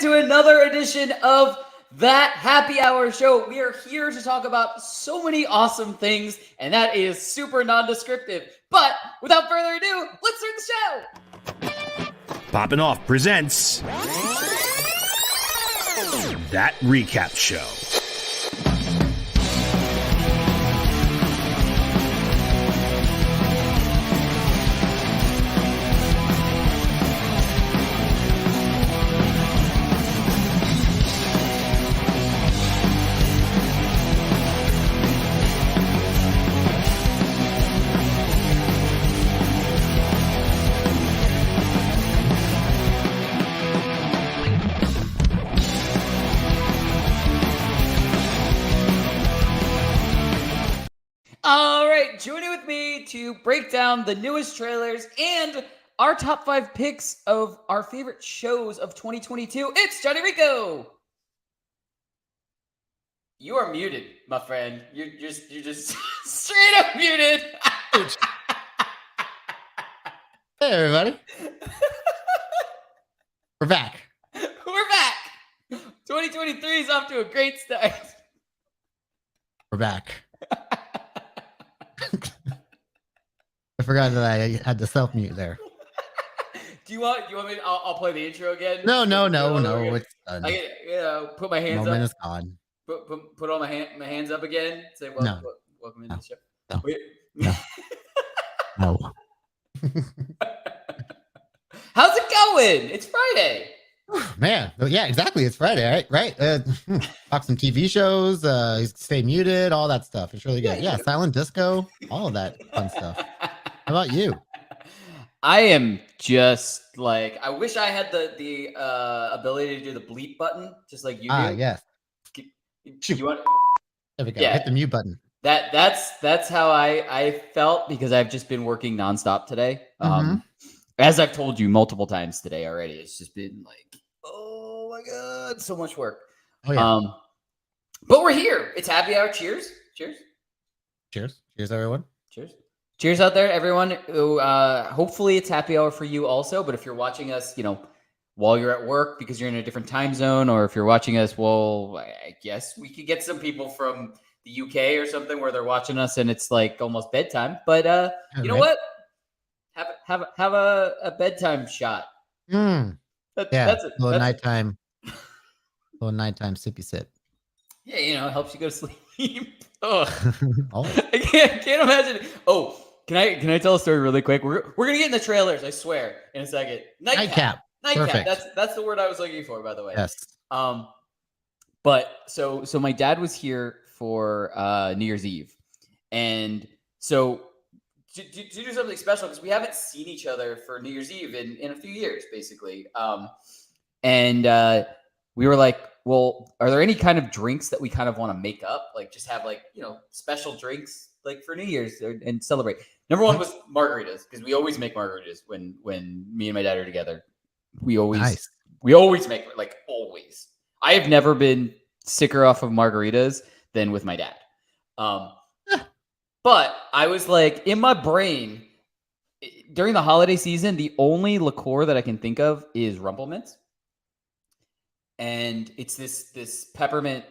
into another edition of That Happy Hour Show. We are here to talk about so many awesome things, and that is super non-descriptive. But without further ado, let's start the show. Poppin' Off presents That Recap Show. All right, joining with me to break down the newest trailers and our top 5 picks of our favorite shows of 2022, it's Jon Jon Rico. You are muted, my friend. You're just straight up muted. Hey, everybody. We're back. We're back. 2023 is off to a great start. We're back. I forgot that I had to self-mute there. Do you want me? I'll play the intro again. No. Again? It's done. I put my hands Moment up. is gone. Put all my hands up again. Say welcome into the show. No. Wait. No. How's it going? It's Friday. Man, yeah, exactly. It's Friday, right? Talk some TV shows, stay muted, all that stuff. It's really good. Yeah, silent disco, all of that fun stuff. How about you? I am just like, I wish I had the ability to do the bleep button, just like you do. Yes. You want? There we go. Yeah. Hit the mute button. That's how I felt, because I've just been working nonstop today. Mhm. As I've told you multiple times today already, it's just been like, oh my God, so much work. Oh, yeah. But we're here. It's happy hour. Cheers. Cheers, everyone. Cheers out there, everyone. Hopefully it's happy hour for you also. But if you're watching us, while you're at work because you're in a different time zone, or if you're watching us, well, I guess we could get some people from the UK or something where they're watching us and it's like almost bedtime. But you know what? Have a bedtime shot. That's a little nighttime sippy sip. Yeah, it helps you go to sleep. Oh, Oh. I can't imagine. Oh, can I tell a story really quick? We're gonna get in the trailers, I swear, in a second. Nightcap. Perfect. That's the word I was looking for, by the way. Yes. But so my dad was here for New Year's Eve, and so to do something special, because we haven't seen each other for New Year's Eve in a few years, basically. And we were like, well, are there any kind of drinks that we kind of want to make up? Like just have special drinks like for New Year's and celebrate. Number one was margaritas, because we always make margaritas when me and my dad are together. We always make, like, always. I have never been sicker off of margaritas than with my dad. But I was like, in my brain, during the holiday season, the only liqueur that I can think of is Rumplemints. And it's this peppermint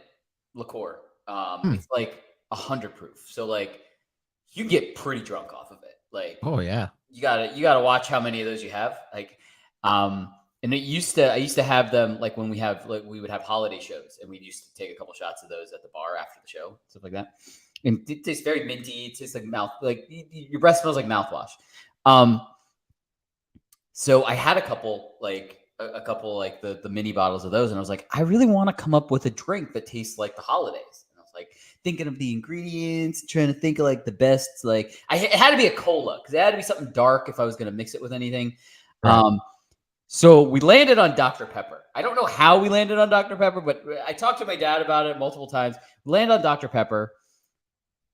liqueur. It's like 100 proof. So like you get pretty drunk off of it. Like, oh yeah. You gotta watch how many of those you have. Like, and I used to have them like when we would have holiday shows, and we used to take a couple shots of those at the bar after the show, stuff like that. And it tastes very minty. It tastes like your breath smells like mouthwash. So I had a couple like the mini bottles of those, and I was like, I really want to come up with a drink that tastes like the holidays. And I was like thinking of the ingredients, trying to think of like the best. Like it had to be a cola, because it had to be something dark if I was going to mix it with anything. Right. So we landed on Dr. Pepper. I don't know how we landed on Dr. Pepper, but I talked to my dad about it multiple times. We landed on Dr. Pepper,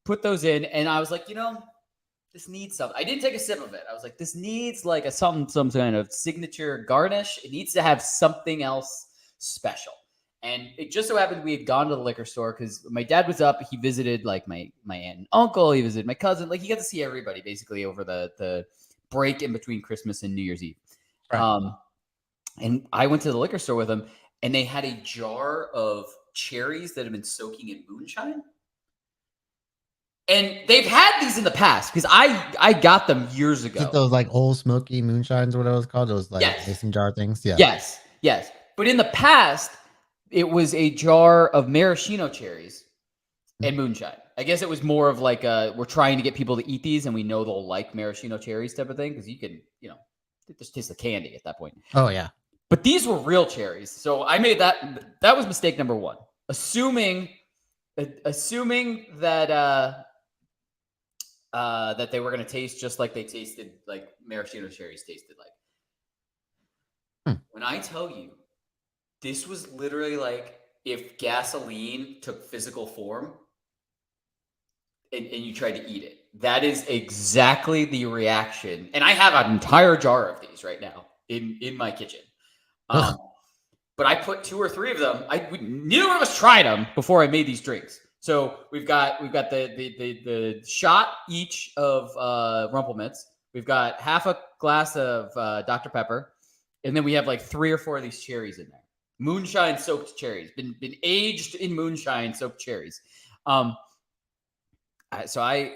put those in, and I was like, this needs something. I didn't take a sip of it. I was like, this needs like some kind of signature garnish. It needs to have something else special. And it just so happened we had gone to the liquor store because my dad was up. He visited like my aunt and uncle. He visited my cousin. Like he got to see everybody basically over the break in between Christmas and New Year's Eve. Right. And I went to the liquor store with him, and they had a jar of cherries that had been soaking in moonshine. And they've had these in the past because I got them years Is ago. it those like old smoky moonshines or whatever it's called? Those like Yes. mason jar things? Yeah. Yes. But in the past, it was a jar of maraschino cherries and moonshine. I guess it was more of like we're trying to get people to eat these, and we know they'll like maraschino cherries type of thing because you can, it just tastes the candy at that point. Oh yeah. But these were real cherries, so I made that was mistake number one. Assuming that that they were going to taste just like they tasted, like maraschino cherries tasted like. When I tell you, this was literally like if gasoline took physical form and you tried to eat it. That is exactly the reaction. And I have an entire jar of these right now in my kitchen. But I put 2 or 3 of them. Neither one of us tried them before I made these drinks. So we've got the shot each of Rumplemints. We've got half a glass of Dr. Pepper, and then we have like 3 or 4 of these cherries in there. Moonshine soaked cherries, been aged in moonshine soaked cherries. So I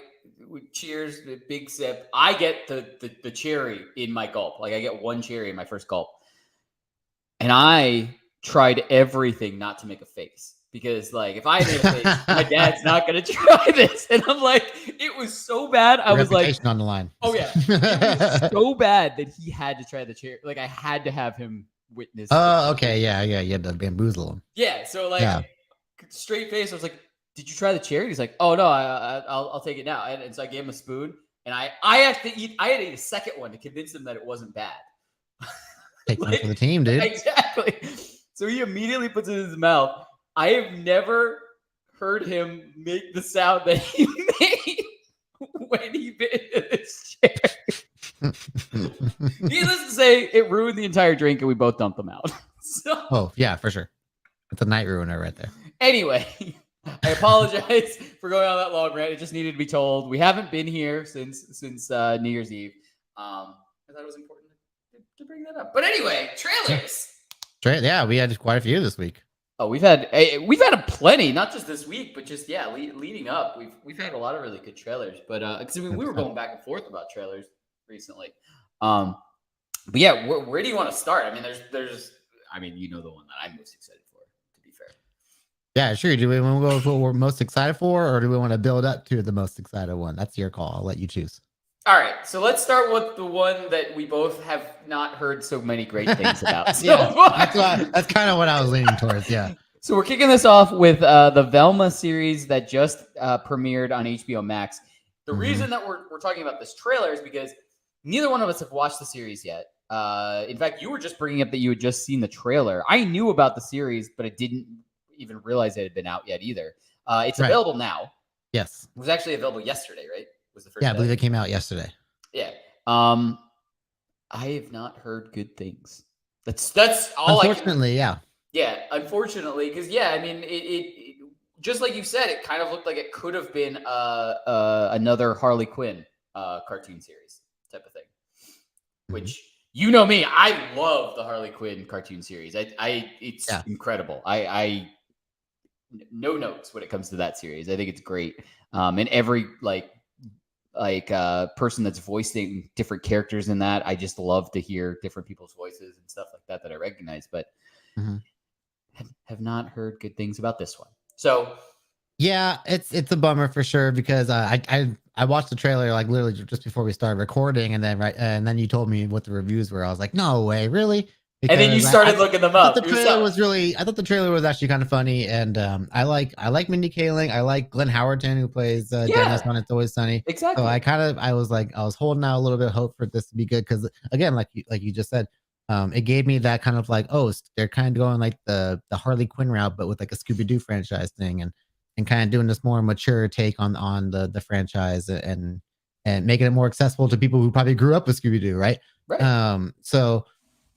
cheers, big sip. I get the cherry in my gulp. Like I get 1 cherry in my first gulp. And I tried everything not to make a face because, like, if I made a face, my dad's not going to try this. And I'm like, it was so bad. I was like, on the line. Oh yeah, it was so bad that he had to try the cherry. Like I had to have him witness. Oh, okay, yeah. You had to bamboozle him. Yeah. So like, straight face. I was like, "Did you try the cherry?" He's like, "Oh no, I'll take it now." And so I gave him a spoon, and I had to eat. I had to eat a second one to convince him that it wasn't bad. Take one for the team, dude. Exactly. So he immediately puts it in his mouth. I have never heard him make the sound that he made when he bit into this cherry. Needless to say, it ruined the entire drink, and we both dumped them out. So, oh yeah, for sure. It's a night ruiner right there. Anyway, I apologize for going on that long rant. It just needed to be told. We haven't been here since New Year's Eve. I thought it was important to bring that up. But anyway, trailers. Yeah, we had quite a few this week. Oh, we've had a plenty, not just this week, but just leading up. We've had a lot of really good trailers. But because we were going back and forth about trailers recently. But yeah, where do you want to start? I mean, there's you know the one that I'm most excited for. To be fair. Yeah, sure. Do we want to go with what we're most excited for, or do we want to build up to the most excited one? That's your call. I'll let you choose. All right, so let's start with the one that we both have not heard so many great things about. That's kind of what I was leaning towards. Yeah. So we're kicking this off with the Velma series that just premiered on HBO Max. The reason that we're talking about this trailer is because neither one of us have watched the series yet. In fact, you were just bringing up that you had just seen the trailer. I knew about the series, but I didn't even realize it had been out yet either. It's available now. Yes. It was actually available yesterday, right? Was the first I believe it came out yesterday. Yeah. I have not heard good things. That's all. Unfortunately, Yeah, unfortunately, because it just like you said, it kind of looked like it could have been another Harley Quinn cartoon series type of thing. Which you know me, I love the Harley Quinn cartoon series. It's incredible. I no notes when it comes to that series. I think it's great. And every person that's voicing different characters in that, I just love to hear different people's voices and stuff like that I recognize, but have not heard good things about this one. So yeah, it's a bummer for sure because I watched the trailer like literally just before we started recording, and then you told me what the reviews were. I was like, no way, really? Because and then you started looking them up. I thought the trailer was actually kind of funny, and I like Mindy Kaling. I like Glenn Howerton, who plays Dennis on It's Always Sunny. Exactly. So I was holding out a little bit of hope for this to be good because again, like you just said, it gave me that kind of like, oh, they're kind of going like the Harley Quinn route, but with like a Scooby-Doo franchise thing, and kind of doing this more mature take on the franchise and making it more accessible to people who probably grew up with Scooby-Doo, right? So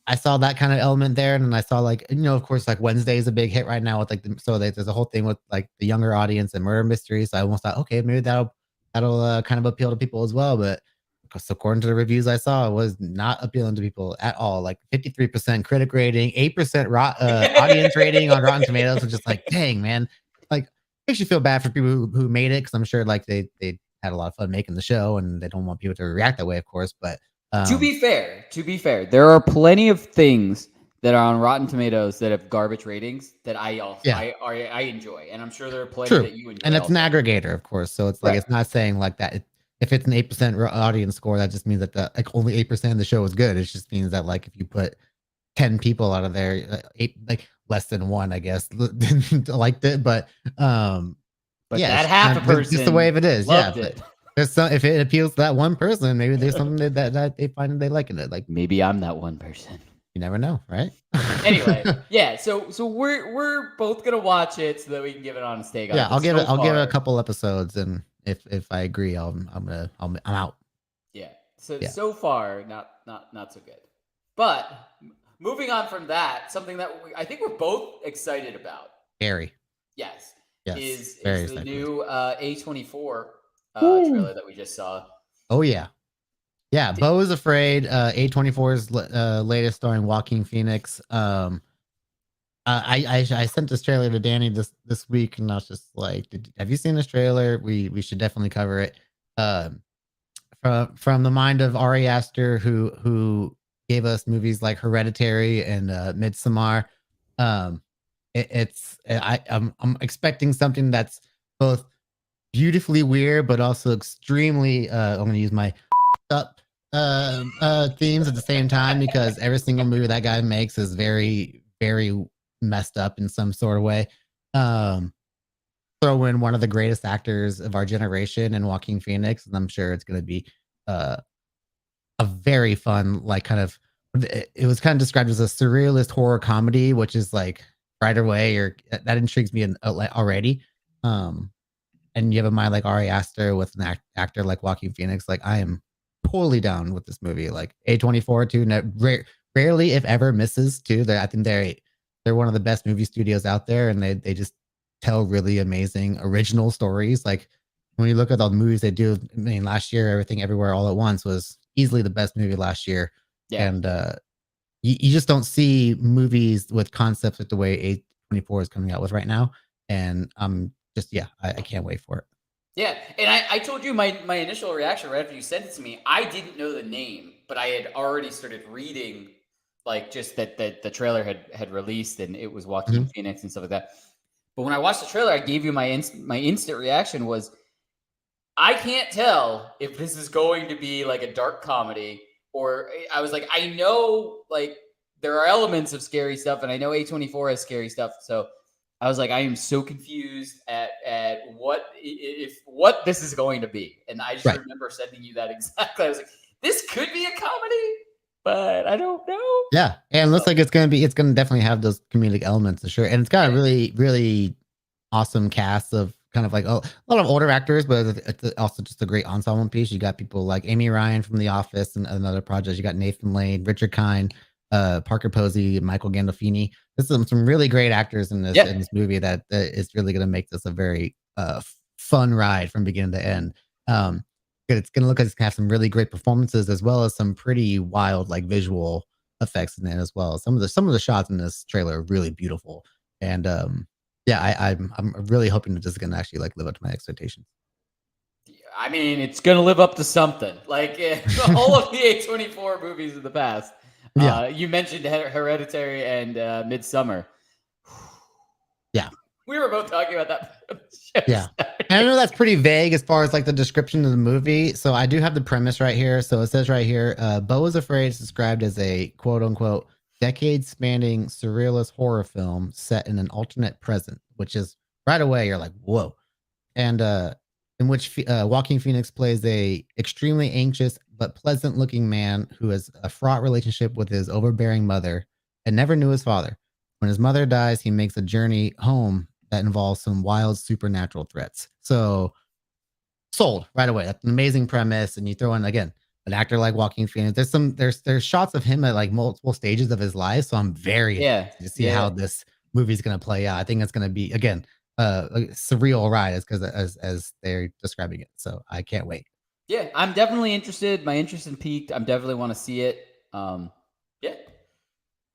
I saw that kind of element there, and then I saw of course, like Wednesday is a big hit right now with there's a whole thing with like the younger audience and murder mysteries. So I almost thought, okay, maybe that'll kind of appeal to people as well. But so according to the reviews I saw, it was not appealing to people at all. Like 53% critic rating, 8% audience rating on Rotten Tomatoes, which is like, dang, man. Like, makes you feel bad for people who made it because I'm sure like they had a lot of fun making the show and they don't want people to react that way, of course. But To be fair, there are plenty of things that are on Rotten Tomatoes that have garbage ratings that I also Yeah. I enjoy, and I'm sure there are plenty True. that you enjoy. And it's an also. aggregator, of course. So it's like Right. it's not saying like that. If it's an 8% audience score, that just means that the like only 8% of the show is good. It just means that like if you put 10 people out of there, eight like less than one, I guess, liked it. But But yeah, that it's half a just the way person of it is. Yeah, loved but it. there's some if it appeals to that one person, maybe there's something that they find they like in it. Like Maybe I'm that one person. you never know, right? Anyway, yeah. So we're both gonna watch it so that we can give it honest take on Yeah, it. But I'll give it a far, couple episodes, and if I agree, I'm out. yeah. So Yeah. so far, not so good. But moving on from that, something that I think we're both excited about. Scary. Yes. Yes, Is very the excited. new A24 Woo. trailer that we just saw. Oh yeah. Yeah, Beau is Afraid, A24's latest starring Joaquin Phoenix. I sent this trailer to Danny this week, and I was just like, "Have you seen this trailer? We should definitely cover it." Um, from the mind of Ari Aster, who gave us movies like Hereditary and Midsommar. Um, I'm expecting something that's both beautifully weird, but also extremely. I'm going to use my up themes at the same time because every single movie that guy makes is very messed up in some sort of way. Um, Throw in one of the greatest actors of our generation and Joaquin Phoenix, and I'm sure it's going to be uh, a very fun, like kind of. It was kind of described as a surrealist horror comedy, which is like right away, or that intrigues me already. Um, and you have a mind like Ari Aster with an actor like Joaquin Phoenix, like I am totally down with this movie. Like A24 too, rarely if ever misses too. I think they're one of the best movie studios out there, and they just tell really amazing original stories. Like when you look at all the movies they do, I mean, last year Everything Everywhere All at Once was easily the best movie last year, Yeah. and you just don't see movies with concepts like the way A24 is coming out with right now. And just yeah, I can't wait for it. Yeah, and I told you my initial reaction right after you sent it to me. I didn't know the name, but I had already started reading, like just that the trailer had released and it was Joaquin Phoenix and stuff like that. But when I watched the trailer, I gave you my instant reaction was, I can't tell if this is going to be like a dark comedy or I was like, I know like there are elements of scary stuff, and I know A24 has scary stuff, so I was like, I am so confused at what this is going to be. And I just remember sending you that exactly. I was like, this could be a comedy, but I don't know. Yeah. And it looks like it's gonna definitely have those comedic elements for sure. And it's got a really awesome cast of kind of like a lot of older actors, but it's also just a great ensemble piece. You got people like Amy Ryan from The Office and another project. You got Nathan Lane, Richard Kind, Parker Posey, Michael Gandolfini. There's some really great actors in this movie that is really going to make this a very fun ride from beginning to end. It's going to look like it's going to have some really great performances as well as some pretty wild like visual effects in it as well. Some of the shots in this trailer are really beautiful, and yeah, I'm really hoping that this is going to actually like live up to my expectations. I mean, it's going to live up to something. Like all of the A24 movies of the past. Yeah. You mentioned Hereditary and Midsommar. Yeah. We were both talking about that. Yeah. And I know that's pretty vague as far as like the description of the movie. So I do have the premise right here. So it says right here, Beau is Afraid is described as a quote unquote decade spanning surrealist horror film set in an alternate present, which is right away you're like, whoa. And in which Joaquin Phoenix plays a extremely anxious but pleasant looking man who has a fraught relationship with his overbearing mother and never knew his father. When his mother dies, he makes a journey home that involves some wild supernatural threats. So sold right away. That's an amazing premise. And you throw in again an actor like Joaquin Phoenix. There's shots of him at like multiple stages of his life. So I'm very excited to see how this movie is gonna play out. I think it's gonna be again a surreal ride as they're describing it. So I can't wait. Yeah, I'm definitely interested. My interest in peaked. I'm definitely want to see it. Yeah.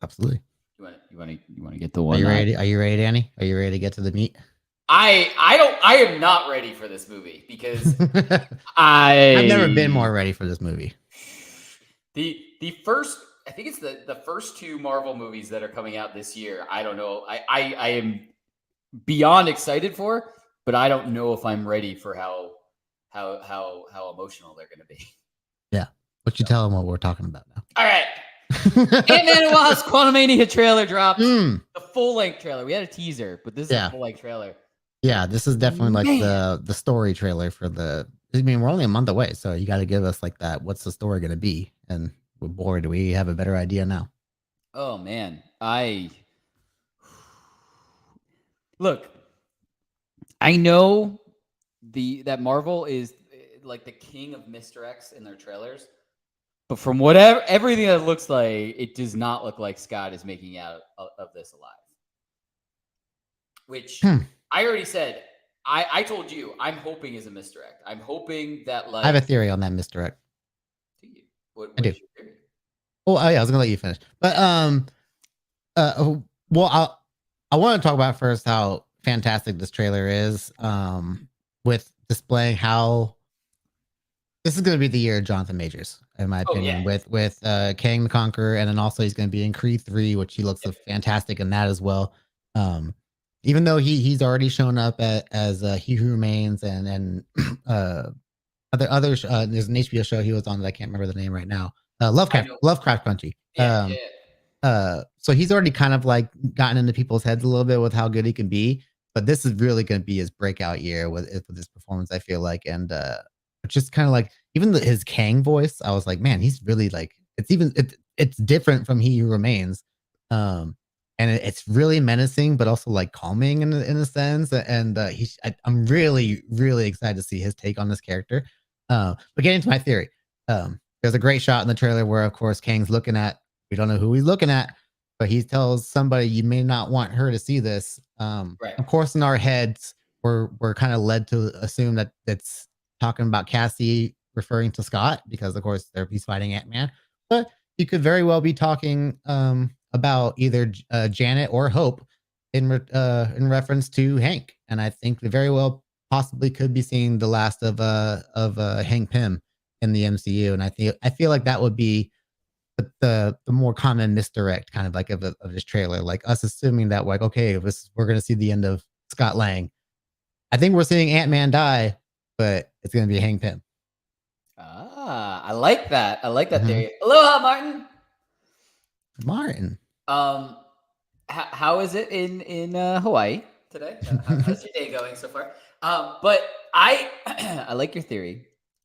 Absolutely. You want to get the Are one? you ready? Are you ready, Danny? Are you ready to get to the meat? I am not ready for this movie because I've never been I more ready for this movie. the first I think it's the first two Marvel movies that are coming out this year. I don't know. I am beyond excited for, but I don't know if I'm ready for how emotional they're going to be. Yeah. But you tell them what we're talking about now. All right. Ant-Man and Wasp Quantumania trailer dropped. Mm. The full-length trailer. We had a teaser, but this is a full-length trailer. Yeah, this is definitely like the story trailer for the. I mean, we're only a month away, so you got to give us like that. What's the story going to be? And boy, do we have a better idea now. Oh man, look. I know that Marvel is like the king of misdirects in their trailers, but from everything that looks like, it does not look like Scott is making out of this alive. Which I already said. I told you I'm hoping is a misdirect. I'm hoping that like I have a theory on that misdirect. Do you? What I do. is your theory? Oh yeah, I was gonna let you finish, but well, I want to talk about first how fantastic this trailer is, with displaying how this is going to be the year of Jonathan Majors, in my opinion, with Kang the Conqueror, and then also he's going to be in Creed 3, which he looks fantastic in that as well. Even though he's already shown up as He Who Remains and other there's an HBO show he was on that I can't remember the name right now. Lovecraft Country. So he's already kind of like gotten into people's heads a little bit with how good he can be, but this is really going to be his breakout year with his performance, I feel like. And just kind of like even his Kang voice, I was like, man, he's really like it's different from He Who Remains. And it's really menacing, but also like calming in a sense. And I'm really, really excited to see his take on this character. But getting to my theory, there's a great shot in the trailer where, of course, Kang's looking at. We don't know who he's looking at, but he tells somebody, "You may not want her to see this." Of course, in our heads, we're kind of led to assume that it's talking about Cassie referring to Scott because, of course, he's fighting Ant-Man. But he could very well be talking about either Janet or Hope in reference to Hank, and I think they very well possibly could be seeing the last of Hank Pym in the MCU, and I feel like that would be the more common misdirect kind of like of this trailer, like us assuming that like okay, we're gonna see the end of Scott Lang. I think we're seeing Ant-Man die, but it's gonna be Hank Pym. I like that. I like that theory. Aloha, Martin. Martin. How is it in Hawaii today? How's your day going so far? But I I like your theory.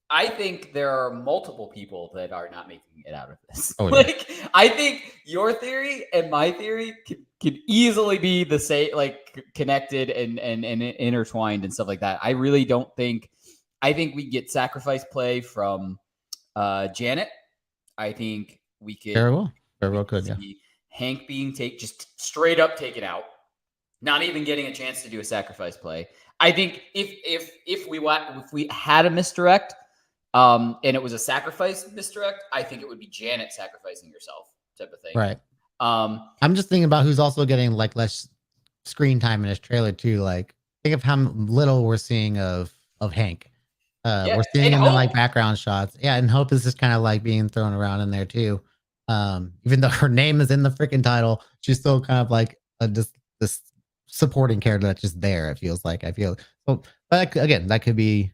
I think there are multiple people that are not making it out of this. Oh, yeah. Like I think your theory and my theory could easily be the same, like connected and intertwined and stuff like that. I really don't think. I think we get sacrifice play from Janet. I think we could very well could, yeah. Hank being just straight up taken out, not even getting a chance to do a sacrifice play. I think if we had a misdirect, and it was a sacrifice misdirect, I think it would be Janet sacrificing herself type of thing. Right. I'm just thinking about who's also getting like less screen time in this trailer too. Like think of how little we're seeing of Hank. We're seeing him in like background shots. Yeah, and Hope is just kind of like being thrown around in there too. Even though her name is in the freaking title, she's still kind of like just this supporting character that's just there. It feels like I feel so, but again, that could be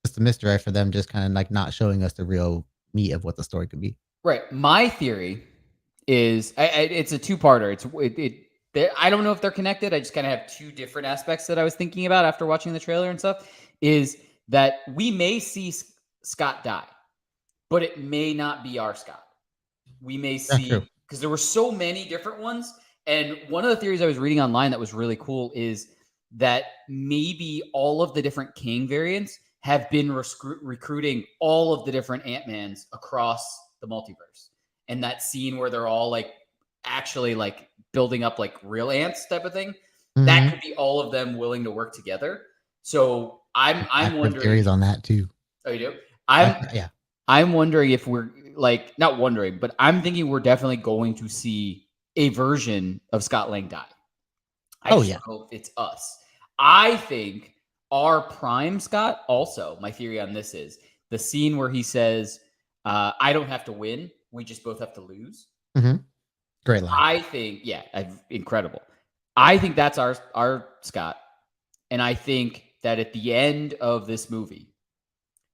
just a misdirect for them, just kind of like not showing us the real meat of what the story could be. Right. My theory is it's a two-parter. I don't know if they're connected. I just kind of have two different aspects that I was thinking about after watching the trailer and stuff. Is that we may see Scott die, but it may not be our Scott. We may see because there were so many different ones. And one of the theories I was reading online that was really cool is that maybe all of the different King variants have been recruiting all of the different Ant-Mans across the multiverse. And that scene where they're all like actually like building up like real ants type of thing, that could be all of them willing to work together. So I'm wondering theories on that too. Oh, you do? Yeah. I'm wondering if we're like not wondering, but I'm thinking we're definitely going to see a version of Scott Lang die. I Oh, just yeah. don't know if it's us. I think our prime Scott also, my theory on this is the scene where he says, I don't have to win. We just both have to lose. Mhm. Great line. I think, yeah, incredible. I think that's our Scott. And I think that at the end of this movie,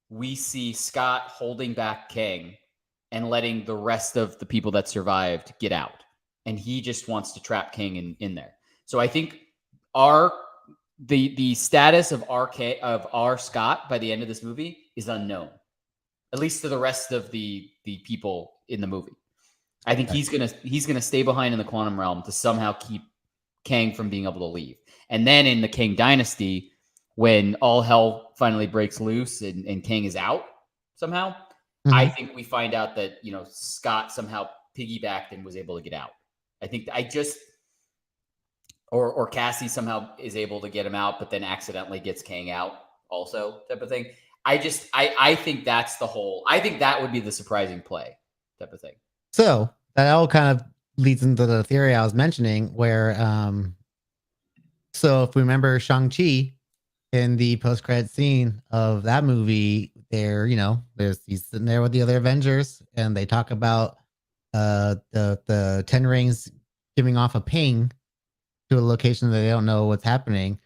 we see Scott holding back Kang and letting the rest of the people that survived get out. And he just wants to trap Kang in there. So I think our the status of our Scott by the end of this movie is unknown, at least to the rest of the people in the movie. I think he's gonna stay behind in the quantum realm to somehow keep Kang from being able to leave. And then in the Kang Dynasty, when all hell finally breaks loose and Kang is out somehow, I think we find out that Scott somehow piggybacked and was able to get out. I think or Cassie somehow is able to get him out, but then accidentally gets Kang out also, type of thing. I think that's I think that would be the surprising play type of thing. So that all kind of leads into the theory I was mentioning where, so if we remember Shang-Chi in the post-credit scene of that movie, he's sitting there with the other Avengers and they talk about the 10 rings giving off a ping to a location that they don't know what's happening.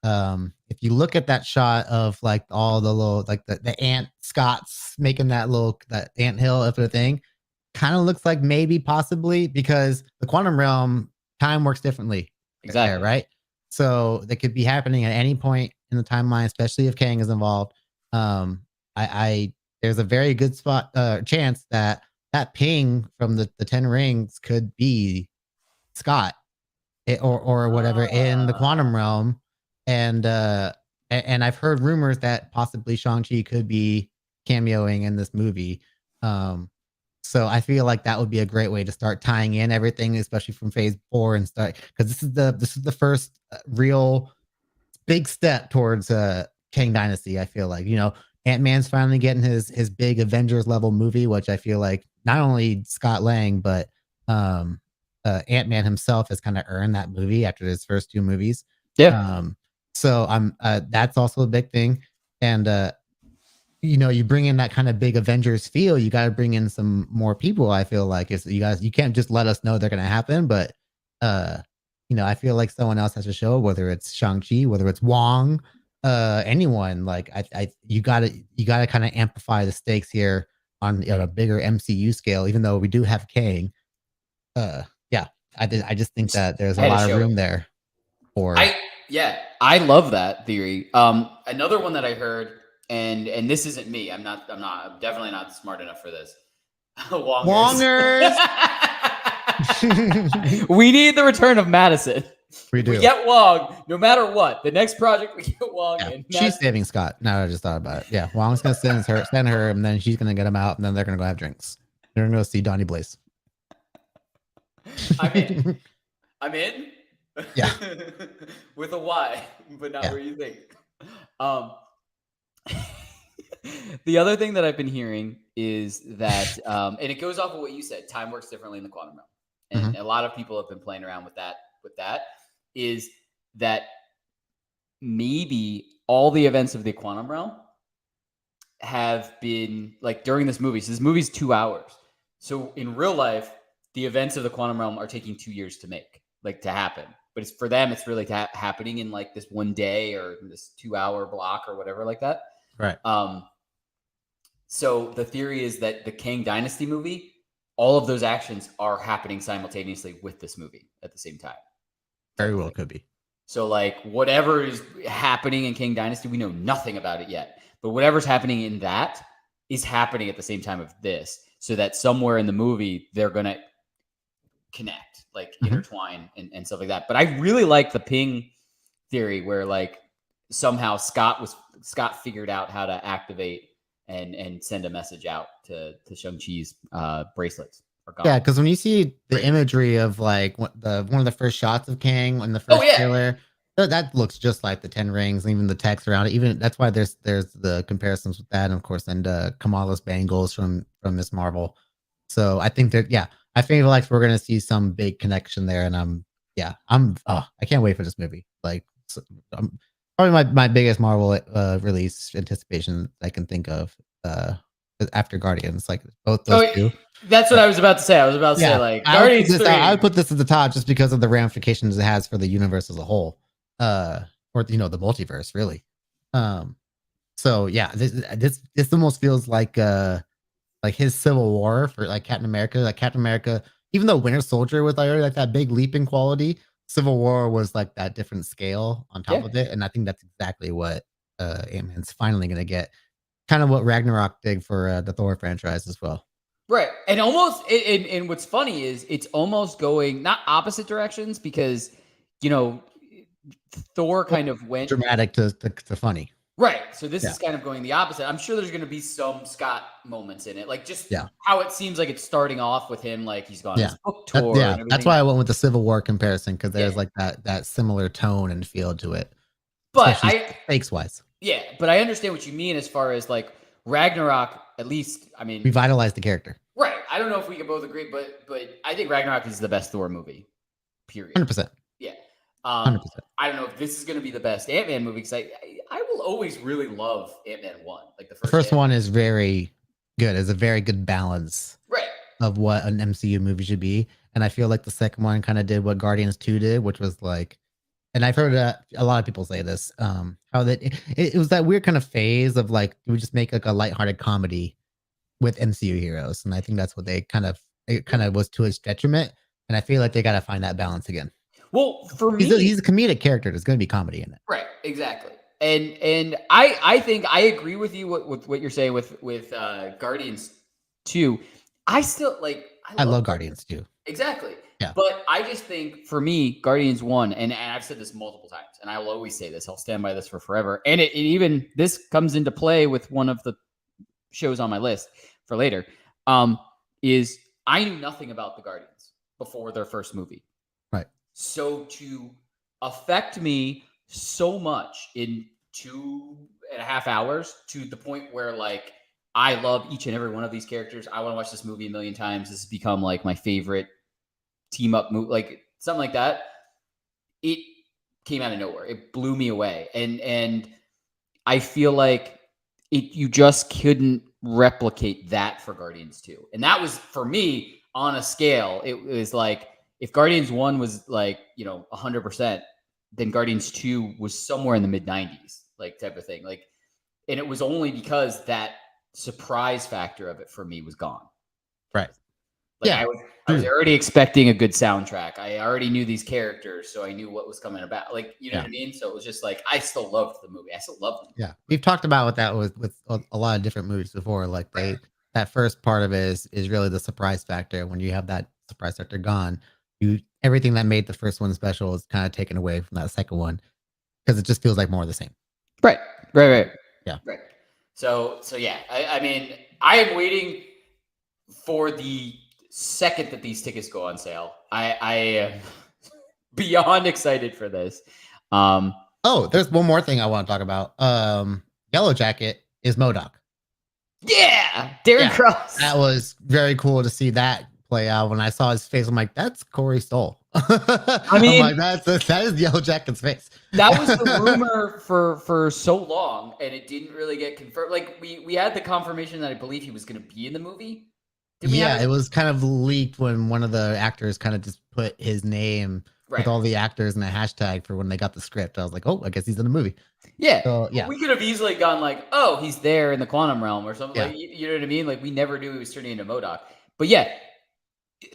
If you look at that shot of like all the little like the ant Scots making that ant hill of the thing, kind of looks like maybe possibly because the quantum realm time works differently. Exactly. There, right? So that could be happening at any point in the timeline, especially if Kang is involved. There's a very good chance that ping from the 10 rings could be Scott or whatever in the quantum realm. And I've heard rumors that possibly Shang-Chi could be cameoing in this movie. So I feel like that would be a great way to start tying in everything, especially from phase 4 and start, because this is the first real big step towards Kang Dynasty. I feel like, Ant-Man's finally getting his big Avengers level movie, which I feel like not only Scott Lang, but Ant-Man himself has kind of earned that movie after his first 2 movies. Yeah. So that's also a big thing. And you bring in that kind of big Avengers feel, you got to bring in some more people. I feel like you can't just let us know they're going to happen, but I feel like someone else has to show, whether it's Shang-Chi, whether it's Wong, anyone. Like you got to kind of amplify the stakes here on a bigger MCU scale, even though we do have Kang. I just think that there's a lot of room there for. I love that theory. Another one that I heard, and this isn't me. I'm definitely not smart enough for this. Wongers. We need the return of Madison. We do. We get Wong no matter what. The next project we get Wong in. She's saving Scott. Now I just thought about it. Yeah, Wong's gonna send her, and then she's gonna get him out, and then they're gonna go have drinks. They're gonna go see Donnie Blaze. I'm in. Yeah. With a Y, but not where you think. The other thing that I've been hearing is that, and it goes off of what you said, time works differently in the quantum realm. And a lot of people have been playing around with that, is that maybe all the events of the quantum realm have been like during this movie. So this movie's 2 hours. So in real life, the events of the quantum realm are taking 2 years to make, like to happen. But it's for them, it's really happening in like this one day or this 2 hour block or whatever like that. Right. So the theory is that the Kang Dynasty movie, all of those actions are happening simultaneously with this movie at the same time. Very well could be. So like whatever is happening in Kang Dynasty, we know nothing about it yet. But whatever's happening in that is happening at the same time of this, so that somewhere in the movie they're gonna connect, like intertwine and stuff like that. But I really like the ping theory where like somehow Scott figured out how to activate and send a message out to Shang-Chi's bracelets. Yeah, because when you see the imagery of like one of the first shots of Kang in the first trailer, That looks just like the Ten Rings, even the text around it. Even that's why there's the comparisons with that, and of course, and Kamala's bangles from Miss Marvel. So I think that I feel like we're gonna see some big connection there, and I can't wait for this movie. Like, probably my biggest Marvel release anticipation I can think of after Guardians, like both Oh, those two. that's what I was about to say. I was about to say, Yeah, like, I would put Guardians this. 3. I would put this at the top just because of the ramifications it has for the universe as a whole, or the multiverse, really. Um, so yeah, this almost feels like his Civil War for like Captain America. Like Captain America, even though Winter Soldier was already like that big leap in quality, Civil War was like that different scale on top Yeah. of it, and I think that's exactly what Ant-Man's finally gonna get. Kind of what Ragnarok did for the Thor franchise as well. Right. And almost, and what's funny is it's almost going not opposite directions because, you know, Thor kind of went Dramatic to funny. right. So this Yeah. is kind of going the opposite. I'm sure there's going to be some Scott moments in it, like just Yeah. how it seems like it's starting off with him, like he's gone on Yeah. his book tour and everything. That's why I went with the Civil War comparison because there's Yeah. like that similar tone and feel to it, But especially stakes wise. yeah, but I understand what you mean as far as like Ragnarok. At least, I mean, Revitalize the character. right. I don't know if we can both agree, but I think Ragnarok is the best Thor movie. Period. 100%. Yeah. 100%. I don't know if this is going to be the best Ant-Man movie because I will always really love Ant-Man 1, like the The first. first one is very good. It's a very good balance Right. of what an MCU movie should be, and I feel like the second one kind of did what Guardians 2 did, which was like, and I've heard a lot of people say this, how that it was that weird kind of phase of like we just make like a lighthearted comedy with MCU heroes, and I think that's what it kind of was to its detriment, and I feel like they got to find that balance again. Well, for me, He's a comedic character. There's going to be comedy in it. right, exactly. And I think I agree with you with what you're saying with Guardians 2. I still like I love Guardians too. Exactly. Yeah. But I just think for me, Guardians 1, and I've said this multiple times, and I will always say this, I'll stand by this for forever. And it even this comes into play with one of the shows on my list for later. Is I knew nothing about the Guardians before their first movie. Right. So to affect me so much in 2.5 hours to the point where like I love each and every one of these characters. I want to watch this movie a million times. This has become like my favorite team up movie, like something like that. It came out of nowhere. It blew me away. And I feel like you just couldn't replicate that for Guardians 2. And that was for me on a scale. It was like if Guardians 1 was like, 100%, then Guardians 2 was somewhere in the mid 90s, like type of thing. Like, and it was only because that surprise factor of it for me was gone. Right. Like I was already expecting a good soundtrack. I already knew these characters, so I knew what was coming about. Like, you know what I mean? So it was just like I still loved the movie. I still loved them. Yeah. We've talked about what that was with a lot of different movies before. Like that first part of it is really the surprise factor. When you have that surprise factor gone, everything that made the first one special is kind of taken away from that second one because it just feels like more of the same. Right. Yeah. Right. So yeah. I mean, I am waiting for the second that these tickets go on sale. I am beyond excited for this. Oh, there's one more thing I want to talk about. Yellow Jacket is MODOK. Yeah, Darren Cross. That was very cool to see that play out. When I saw his face, I'm like, that's Corey Stoll. I mean, I'm like, that is Yellow Jacket's face. That was the rumor for so long, and it didn't really get confirmed. Like we had the confirmation that I believe he was going to be in the movie. It was kind of leaked when one of the actors kind of just put his name with all the actors in a hashtag for when they got the script. I was like, oh, I guess he's in the movie. Yeah. So, yeah. We could have easily gone like, oh, he's there in the quantum realm or something. Like, you know what I mean? Like we never knew he was turning into MODOK. But yeah,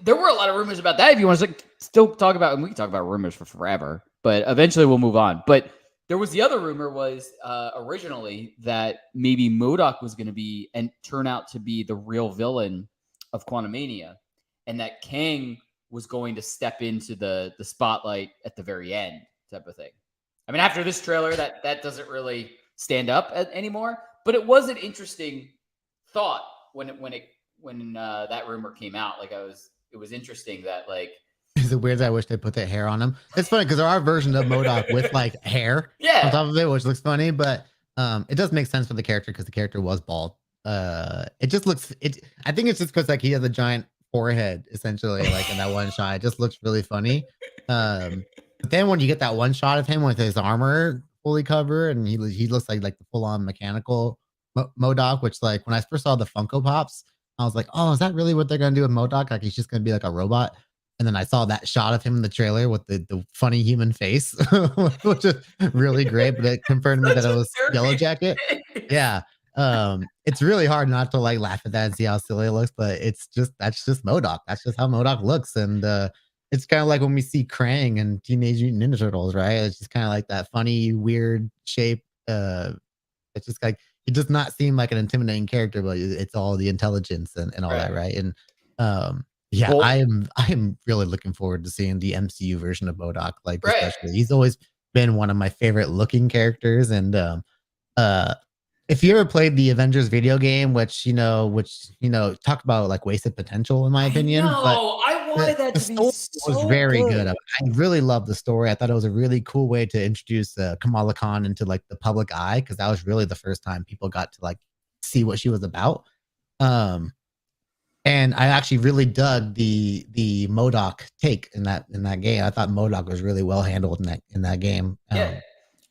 there were a lot of rumors about that. If you want to still talk about, and we can talk about rumors for forever, but eventually we'll move on. But there was the other rumor was originally that maybe MODOK was going to be and turn out to be the real villain of Quantumania, and that Kang was going to step into the spotlight at the very end, type of thing. I mean, after this trailer, that doesn't really stand up anymore. But it was an interesting thought when that rumor came out. Like it was interesting that like is it weird that I wish they put that hair on him? It's funny because there are versions of MODOK with like hair on top of it, which looks funny, but it does make sense for the character because the character was bald. It just looks I think it's just because like he has a giant forehead essentially, like in that one shot. It just looks really funny. But then when you get that one shot of him with his armor fully covered and he looks like the full-on mechanical MODOK, which like when I first saw the Funko Pops, I was like, oh, is that really what they're gonna do with MODOK? Like he's just gonna be like a robot. And then I saw that shot of him in the trailer with the funny human face, which is really great. But it confirmed to me that it was Yellow Jacket. Yeah. It's really hard not to like laugh at that and see how silly it looks, but that's just MODOK. That's just how MODOK looks. And it's kind of like when we see Krang and Teenage Mutant Ninja Turtles, right? It's just kind of like that funny, weird shape. It's just like it does not seem like an intimidating character, but it's all the intelligence and all that, right? And yeah, Well, I am really looking forward to seeing the MCU version of MODOK. Like, right. especially, he's always been one of my favorite looking characters. And if you ever played the Avengers video game, which talk about like wasted potential in my opinion, but I wanted that the to be story so was very good. good. I really loved the story. I thought it was a really cool way to introduce Kamala Khan into like the public eye, because that was really the first time people got to like see what she was about. And I actually really dug the MODOK take in that game. I thought MODOK was really well handled in that game. Yeah.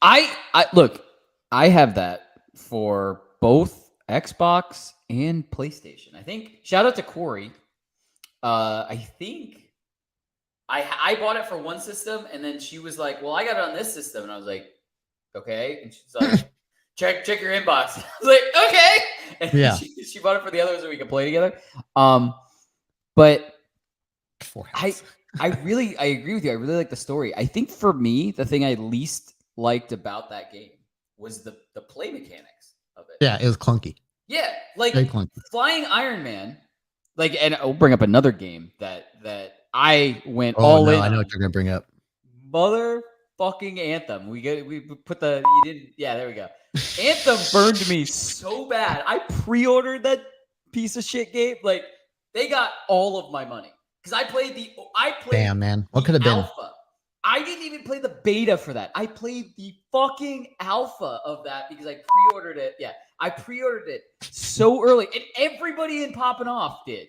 I look, I have that for both Xbox and PlayStation. I think shout out to Corey. I think I bought it for one system, and then she was like, "Well, I got it on this system," and I was like, "Okay," and she's like, check your inbox. I was like, "Okay," and Yeah. she bought it for the other so we could play together. But I agree with you. I really like the story. I think for me, the thing I least liked about that game was the play mechanics of it. Yeah, it was clunky. Yeah, like Very clunky. flying Iron Man. Like, and I'll bring up another game that I went all in. I know on. what you're gonna bring up. Motherfucking Anthem. We put the there we go. Anthem burned me so bad. I pre-ordered that piece of shit game. Like, they got all of my money because I played. Damn, man, what could have been? Alpha. I didn't even play the beta for that. I played the fucking alpha of that because I pre-ordered it. Yeah, I pre-ordered it so early, and everybody in Poppin' Off did.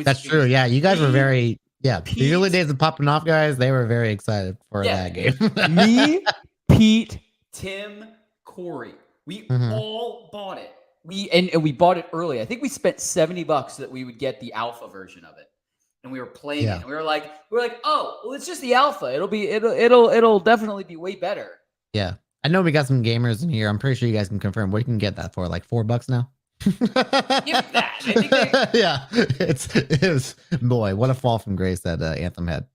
That's true. Yeah, you guys were very the early days of Poppin' Off, guys. They were very excited for that game. Me, Pete, Tim, Corey, we all bought it. We bought it early. I think we spent $70 so that we would get the alpha version of it. And we were playing it. And we were like, oh, well, it's just the alpha. It'll definitely be way better. Yeah. I know we got some gamers in here. I'm pretty sure you guys can confirm. What you can get that for? Like $4 now? Give me that. I think yeah. It was boy, what a fall from grace that Anthem had.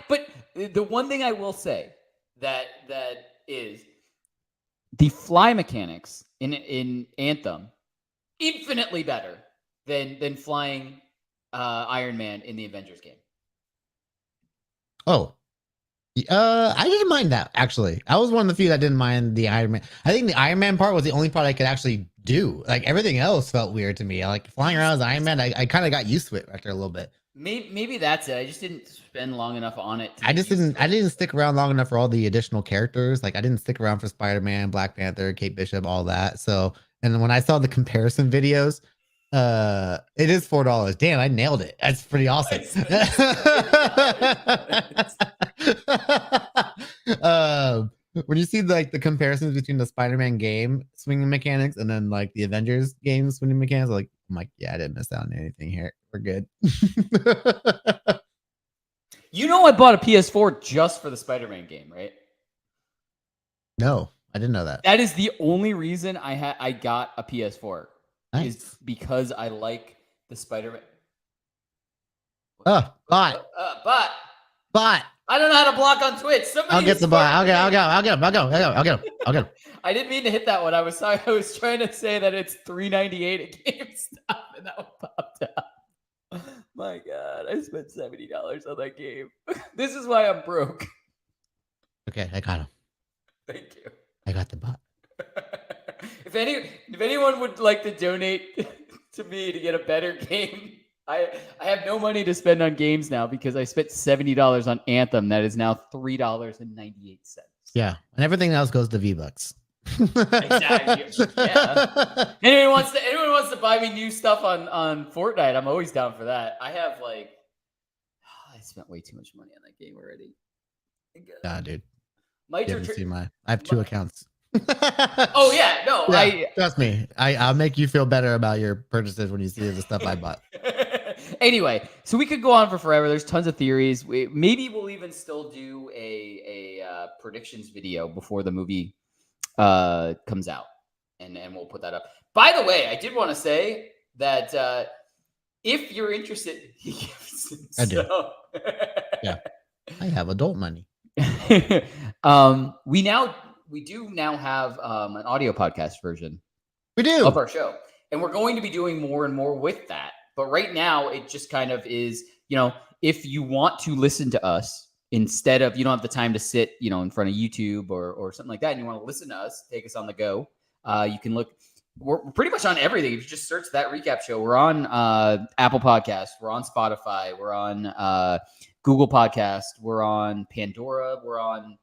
But the one thing I will say that is the fly mechanics in Anthem infinitely better than flying Iron Man in the Avengers game. Oh, I didn't mind that, actually. I was one of the few that didn't mind the Iron Man. I think the Iron Man part was the only part I could actually do. Like, everything else felt weird to me. Like, flying around as Iron Man, I kind of got used to it after a little bit. Maybe that's it. I just didn't spend long enough on it. I didn't stick around long enough for all the additional characters. Like, I didn't stick around for Spider-Man, Black Panther, Kate Bishop, all that. So, and then when I saw the comparison videos, it is $4. Damn, I nailed it. That's pretty awesome. When you see like the comparisons between the Spider-Man game swinging mechanics and then like the Avengers game swinging mechanics, like I'm like, yeah, I didn't miss out on anything here. We're good. I bought a PS4 just for the Spider-Man game, right? No, I didn't know that. That is the only reason I got a PS4. Nice. Is because I like the Spider-Man. Bot. Bot. I don't know how to block on Twitch. I'll get the bot. I'll get him. I didn't mean to hit that one. I was sorry. I was trying to say that it's $3.98 at GameStop, and that one popped up. My God, I spent $70 on that game. This is why I'm broke. Okay, I got him. Thank you. I got the bot. If anyone would like to donate to me to get a better game, I have no money to spend on games now because I spent $70 on Anthem. That is now $3.98. Yeah, and everything else goes to V-Bucks. Exactly. Yeah. Anyone wants to buy me new stuff on Fortnite? I'm always down for that. I have like, I spent way too much money on that game already. Nah, dude. My You haven't seen I have 2 accounts. Oh yeah, no, yeah, trust me. I'll make you feel better about your purchases when you see the stuff I bought. Anyway, so we could go on for forever. There's tons of theories. Maybe we'll even still do a predictions video before the movie comes out, and we'll put that up. By the way, I did want to say that if you're interested, I do. Yeah, I have adult money. We do now have an audio podcast version. We do of our show, and we're going to be doing more and more with that. But right now, it just kind of is, if you want to listen to us instead of, you don't have the time to sit, in front of YouTube or something like that, and you want to listen to us, take us on the go, you can look. We're pretty much on everything. If you just search That Recap Show, we're on Apple Podcasts, we're on Spotify, we're on Google Podcasts, we're on Pandora, we're on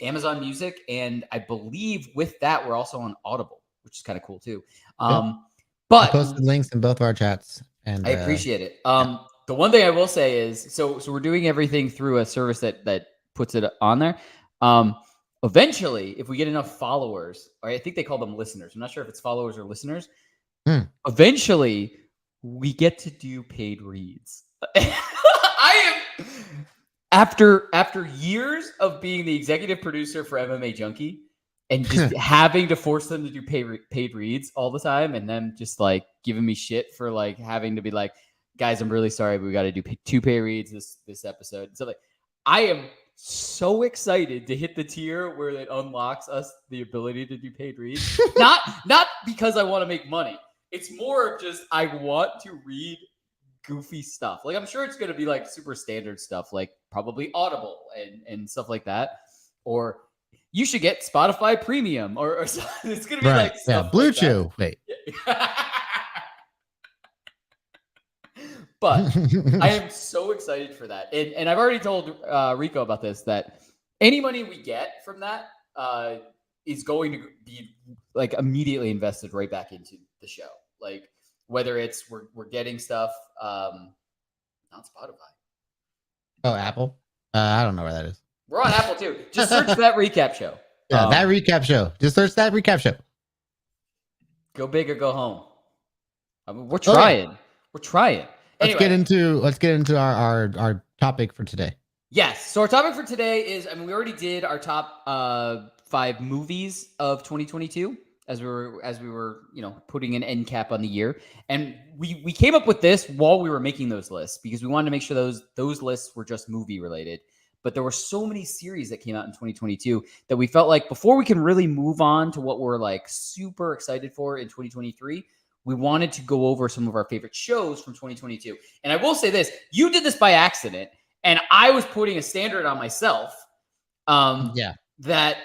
Amazon Music, and I believe with that, we're also on Audible, which is kind of cool too. But I posted links in both of our chats, and I appreciate it. The one thing I will say is, so we're doing everything through a service that puts it on there. Eventually, if we get enough followers, or I think they call them listeners. I'm not sure if it's followers or listeners. Eventually, we get to do paid reads. I am after years of being the executive producer for MMA Junkie and just having to force them to do paid reads all the time, and them just like giving me shit for like having to be like, guys, I'm really sorry, but we got to do 2 pay reads this episode. So like, I am so excited to hit the tier where it unlocks us the ability to do paid reads. not because I want to make money. It's more of just I want to read goofy stuff. Like, I'm sure it's going to be like super standard stuff, like probably Audible and stuff like that. Or you should get Spotify Premium or something. It's going to be right. like stuff Blue like Chew. Wait. But I am so excited for that. And I've already told Rico about this, that any money we get from that is going to be like immediately invested right back into the show. Like, whether it's we're getting stuff on Spotify. Oh, Apple? I don't know where that is. We're on Apple too. Just search That Recap Show. Yeah, That Recap Show. Just search That Recap Show. Go big or go home. I mean, we're trying. Okay. We're trying. Anyway, let's get into our topic for today. Yes. So our topic for today is, we already did our top 5 movies of 2022 as we were putting an end cap on the year, and we came up with this while we were making those lists because we wanted to make sure those lists were just movie related. But there were so many series that came out in 2022 that we felt like before we can really move on to what we're like super excited for in 2023, we wanted to go over some of our favorite shows from 2022. And I will say this, you did this by accident, and I was putting a standard on myself. That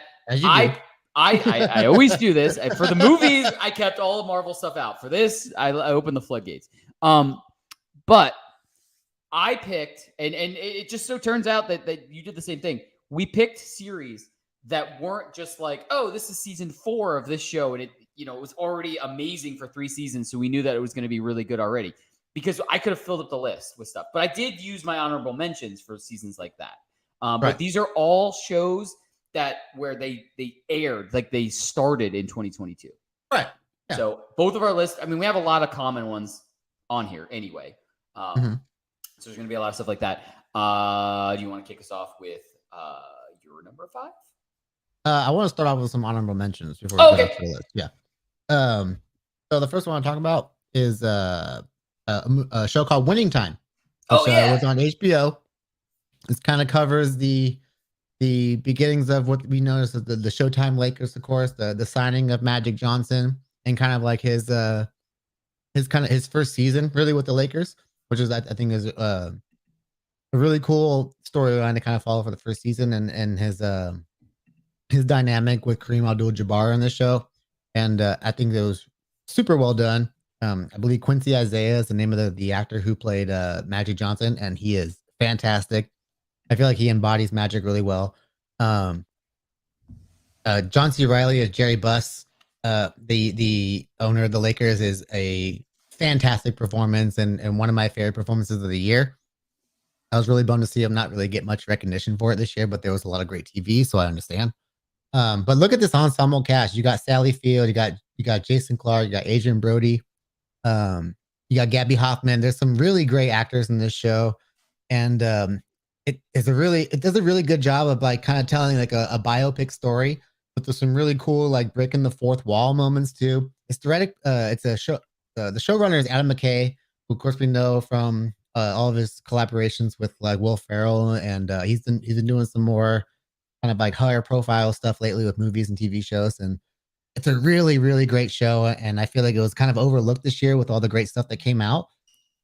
I always do this. For the movies, I kept all the Marvel stuff out. For this, I opened the floodgates. But I picked, and it just so turns out that you did the same thing. We picked series that weren't just like, oh, this is season 4 of this show, and it was already amazing for 3 seasons, so we knew that it was going to be really good already. Because I could have filled up the list with stuff, but I did use my honorable mentions for seasons like that. But these are all shows where they aired, like they started in 2022. Right. Yeah. So both of our lists, we have a lot of common ones on here anyway. So there's going to be a lot of stuff like that. Do you want to kick us off with your number 5? I want to start off with some honorable mentions before we get up to the list. Yeah. So the first one I'm talking about is a show called Winning Time. Which, was on HBO. This kind of covers the beginnings of what we know as the Showtime Lakers, of course, the signing of Magic Johnson, and kind of like his first season really with the Lakers, which is I think is a really cool storyline to kind of follow for the first season, and his dynamic with Kareem Abdul-Jabbar in the show, and I think it was super well done. I believe Quincy Isaiah is the name of the actor who played Magic Johnson, and he is fantastic. I feel like he embodies Magic really well. Um, John C. Riley as Jerry Buss, the owner of the Lakers, is a fantastic performance and one of my favorite performances of the year. I was really bummed to see him not really get much recognition for it this year, but there was a lot of great TV, so I understand. But look at this ensemble cast. You got Sally Field, you got Jason Clarke, you got Adrian Brody, you got Gabby Hoffman. There's some really great actors in this show, and it does a really good job of like kind of telling like a biopic story, but there's some really cool like breaking the fourth wall moments too. It's a show. The showrunner is Adam McKay, who of course we know from all of his collaborations with like Will Ferrell, and he's been doing some more kind of like higher profile stuff lately with movies and TV shows. And it's a really, really great show. And I feel like it was kind of overlooked this year with all the great stuff that came out.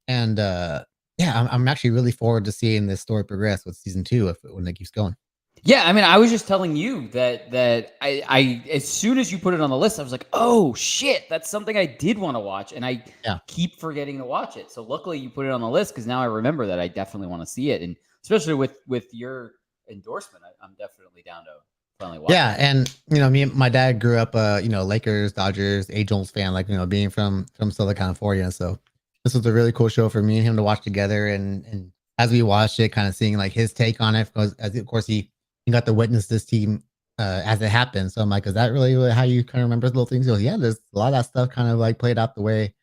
And yeah, I'm actually really forward to seeing this story progress with season two when it keeps going. Yeah, I mean, I was just telling you that I as soon as you put it on the list, I was like, oh shit, that's something I did want to watch, and I keep forgetting to watch it. So luckily you put it on the list because now I remember that I definitely want to see it, and especially with your endorsement, I'm definitely down to finally watch. Yeah, and me and my dad grew up, Lakers, Dodgers, Angels fan, like being from Southern California. So this was a really cool show for me and him to watch together, and as we watched it, kind of seeing like his take on it, because as of course he got to witness this team as it happened. So I'm like, is that really how you kind of remember little things? He goes, yeah, there's a lot of that stuff kind of like played out the way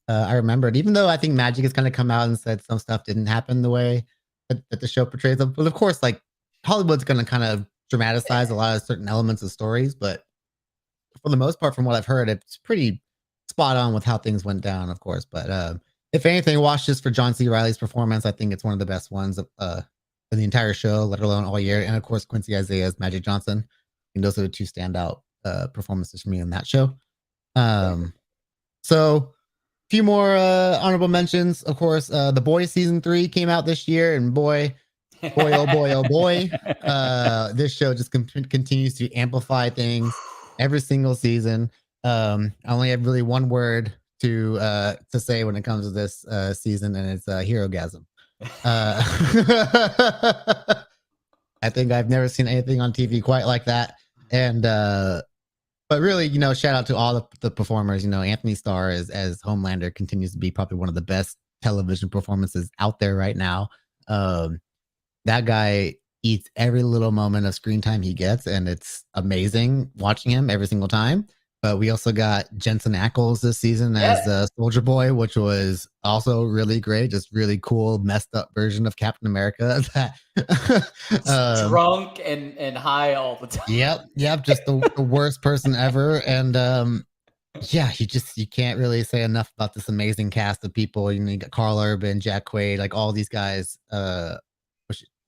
I remembered. Even though I think Magic has kind of come out and said some stuff didn't happen the way that the show portrays them. But of course, like Hollywood's going to kind of dramatize a lot of certain elements of stories, but for the most part, from what I've heard, it's pretty spot on with how things went down, of course. But if anything, watch this for John C. Riley's performance. I think it's one of the best ones in the entire show, let alone all year. And of course, Quincy Isaiah's Magic Johnson. And those are the two standout performances for me in that show. So a few more honorable mentions. Of course, The Boys season 3 came out this year, and boy, oh boy, oh boy, this show just continues to amplify things every single season. I only have really one word to say when it comes to this season, and it's hero-gasm. I think I've never seen anything on TV quite like that. And but really, shout out to all the performers. Anthony Starr as Homelander continues to be probably one of the best television performances out there right now. That guy eats every little moment of screen time he gets, and it's amazing watching him every single time. But we also got Jensen Ackles this season as Soldier Boy, which was also really great. Just really cool, messed up version of Captain America. Drunk and high all the time. Yep. Just the worst person ever. And yeah, you can't really say enough about this amazing cast of people. You got Carl Urban, Jack Quaid, like all these guys.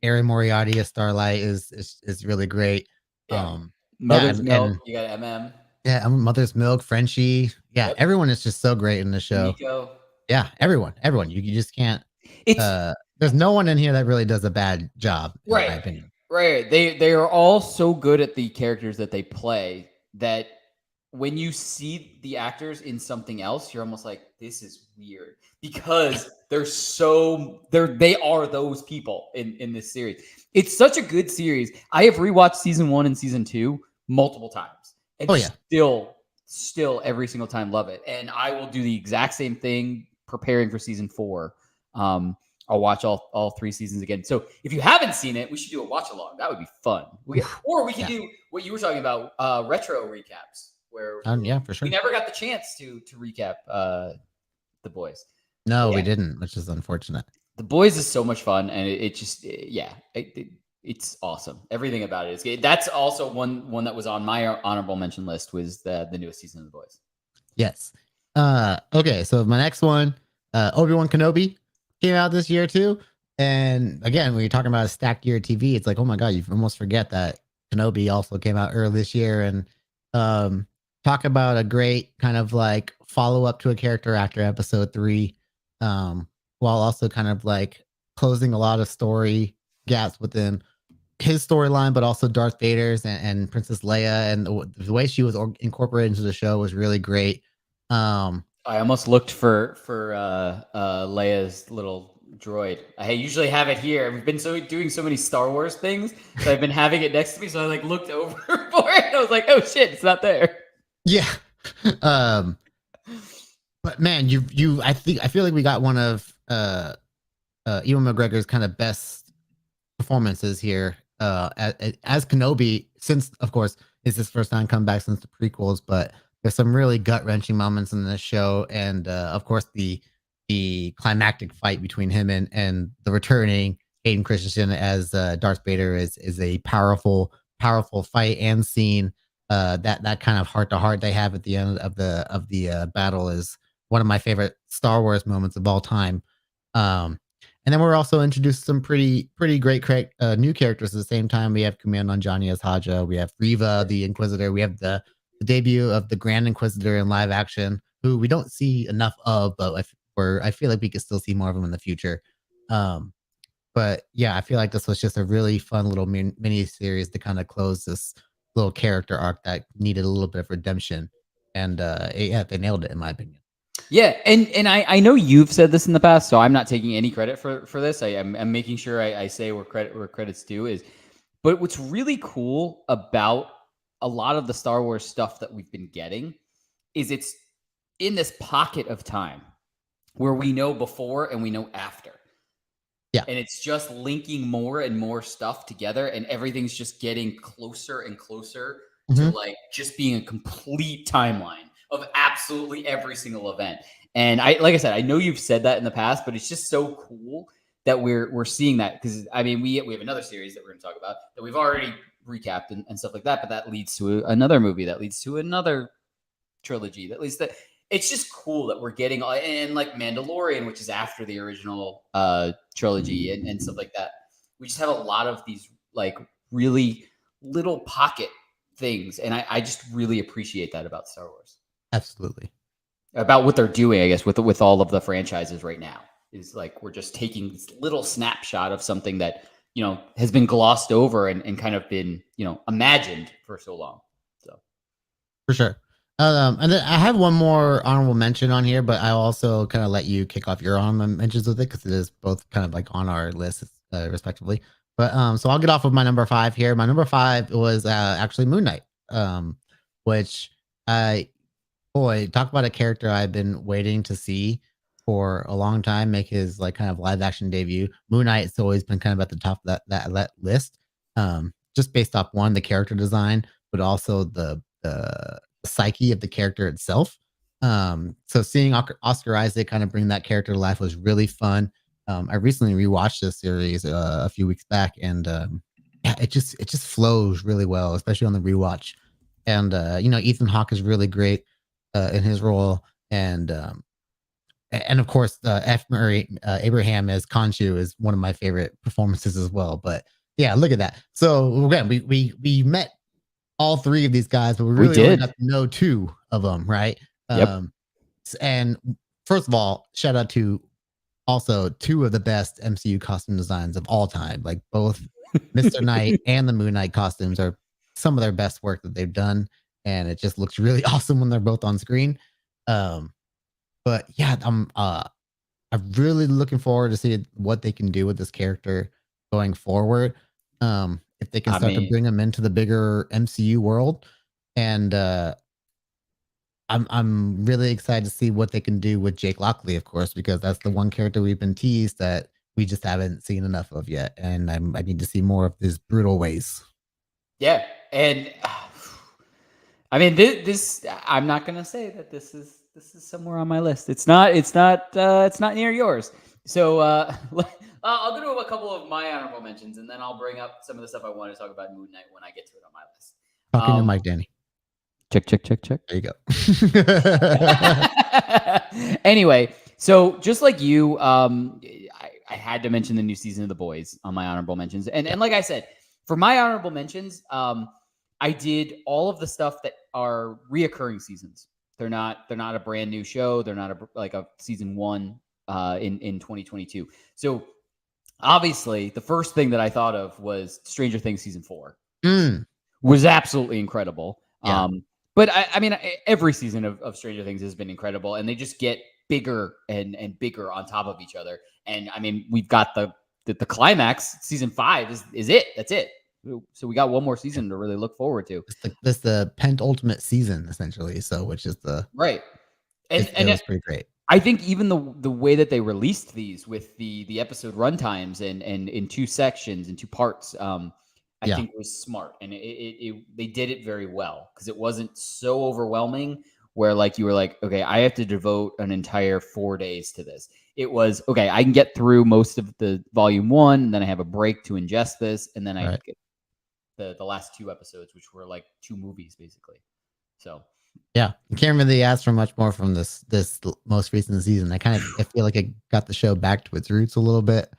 Erin Moriarty as Starlight is really great. Yeah. Mother's Milk, you got MM. Yeah, Mother's Milk, Frenchie. Yeah, everyone is just so great in the show. Nico. Yeah, everyone. You just can't. There's no one in here that really does a bad job, in my opinion. Right. They are all so good at the characters that they play that when you see the actors in something else, you're almost like, this is weird, because they are those people in this series. It's such a good series. I have rewatched season 1 and season 2 multiple times. And still every single time love it. And I will do the exact same thing preparing for season 4. I'll watch all 3 seasons again. So if you haven't seen it, we should do a watch along. That would be fun. We can do what you were talking about, retro recaps, where for sure. We never got the chance to recap The Boys. No, we didn't, which is unfortunate. The Boys is so much fun, and it's awesome. Everything about it is good. That's also one that was on my honorable mention list, was the newest season of The Boys. Yes. Okay, so my next one, Obi-Wan Kenobi came out this year too. And again, when you're talking about a stacked year TV, it's like, oh my God, you almost forget that Kenobi also came out early this year. And talk about a great kind of like follow-up to a character after episode 3, while also kind of like closing a lot of story gaps within his storyline, but also Darth Vader's and Princess Leia, and the way she was incorporated into the show was really great. I almost looked for Leia's little droid. I usually have it here. We've been doing so many Star Wars things, so I've been having it next to me. So I like looked over for it. And I was like, oh shit, it's not there. Yeah. But man, I feel like we got one of Ewan McGregor's kind of best performances here as Kenobi, since of course it's his first time come back since the prequels, but there's some really gut-wrenching moments in this show, and of course the climactic fight between him and the returning Hayden Christensen as Darth Vader is a powerful fight and scene. That kind of heart to heart they have at the end of the battle is one of my favorite Star Wars moments of all time. And then we're also introduced some pretty great new characters at the same time. We have Commandant Johnny as Haja. We have Riva, the Inquisitor. We have the debut of the Grand Inquisitor in live action, who we don't see enough of, but I feel like we could still see more of him in the future. But yeah, I feel like this was just a really fun little mini series to kind of close this little character arc that needed a little bit of redemption. And yeah, they nailed it in my opinion. Yeah, and I know you've said this in the past, so I'm not taking any credit for this. I'm making sure I say where credit's due is. But what's really cool about a lot of the Star Wars stuff that we've been getting is it's in this pocket of time where we know before and we know after. Yeah. And it's just linking more and more stuff together, and everything's just getting closer and closer to like just being a complete timeline of absolutely every single event. And like I said, I know you've said that in the past, but it's just so cool that we're seeing that, because I mean we have another series that we're going to talk about that we've already recapped and stuff like that, but that leads to another movie, that leads to another trilogy, that leads to. It's just cool that we're getting, and like Mandalorian, which is after the original trilogy and stuff like that. We just have a lot of these like really little pocket things, and I just really appreciate that about Star Wars. Absolutely. About what they're doing, I guess, with all of the franchises right now, is like we're just taking this little snapshot of something that, you know, has been glossed over and kind of been, you know, imagined for so long. So for sure. And then I have one more honorable mention on here, but I'll also kind of let you kick off your honorable mentions with it, because it is both kind of like on our list, respectively. But so I'll get off of my number 5 here. My number 5 was actually Moon Knight, which boy, talk about a character I've been waiting to see for a long time make his like kind of live action debut. Moon Knight's always been kind of at the top of that list, just based off one, the character design, but also the psyche of the character itself. So seeing Oscar Isaac kind of bring that character to life was really fun. I recently rewatched this series a few weeks back, and yeah, it just flows really well, especially on the rewatch. And you know, Ethan Hawke is really great in his role, and of course, F. Murray Abraham as Khonshu is one of my favorite performances as well. But yeah, look at that. So again, we met all 3 of these guys, but we really only got to know 2 of them, right? Yep. And first of all, shout out to also 2 of the best MCU costume designs of all time. Like both Mr. Knight and the Moon Knight costumes are some of their best work that they've done, and it just looks really awesome when they're both on screen. But yeah, I'm really looking forward to see what they can do with this character going forward. If they can start to bring him into the bigger MCU world, and I'm really excited to see what they can do with Jake Lockley, of course, because that's the one character we've been teased that we just haven't seen enough of yet, and I need to see more of his brutal ways. Yeah, and I mean this. I'm not gonna say that this is somewhere on my list. It's not near yours. So I'll go to a couple of my honorable mentions, and then I'll bring up some of the stuff I want to talk about in Moon Knight when I get to it on my list. Talking to Mike, Danny. Check. There you go. Anyway, so just like you, I had to mention the new season of The Boys on my honorable mentions, and like I said, for my honorable mentions, I did all of the stuff that are reoccurring seasons. They're not a brand new show. They're not like a season 1 in 2022. So obviously, the first thing that I thought of was Stranger Things season 4. Was absolutely incredible. Yeah. But I mean, every season of Stranger Things has been incredible, and they just get bigger and bigger on top of each other. And I mean, we've got the climax. Season 5 is it. That's it. So we got one more season to really look forward to. This the penultimate season essentially. So which is the right. And it was pretty great. I think even the way that they released these with the episode runtimes and in 2 sections and 2 parts, I think was smart, and they did it very well because it wasn't so overwhelming. Where like you were like, okay, I have to devote an entire 4 days to this. It was okay. I can get through most of the volume 1, and then I have a break to ingest this, and then I get the last 2 episodes, which were like 2 movies basically. So. Yeah, you can't really ask for much more from this most recent season. I feel like it got the show back to its roots a little bit.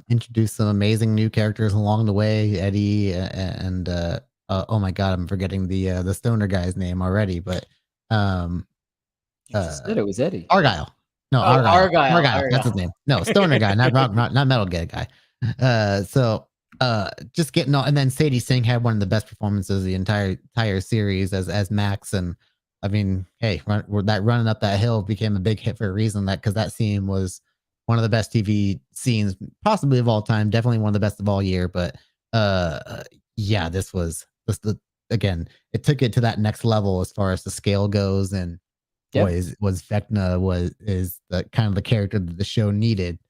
Introduced some amazing new characters along the way. Eddie and oh my god, I'm forgetting the stoner guy's name already. But you just said it was Eddie. Argyle. No, Argyle. That's his name. No, stoner guy, not metal guy. Just getting on, and then Sadie Singh had one of the best performances of the entire series as Max, and I mean, hey, that running up that hill became a big hit for a reason. Because that scene was one of the best TV scenes possibly of all time, definitely one of the best of all year. But yeah, this again, it took it to that next level as far as the scale goes, and was Vecna is the kind of the character that the show needed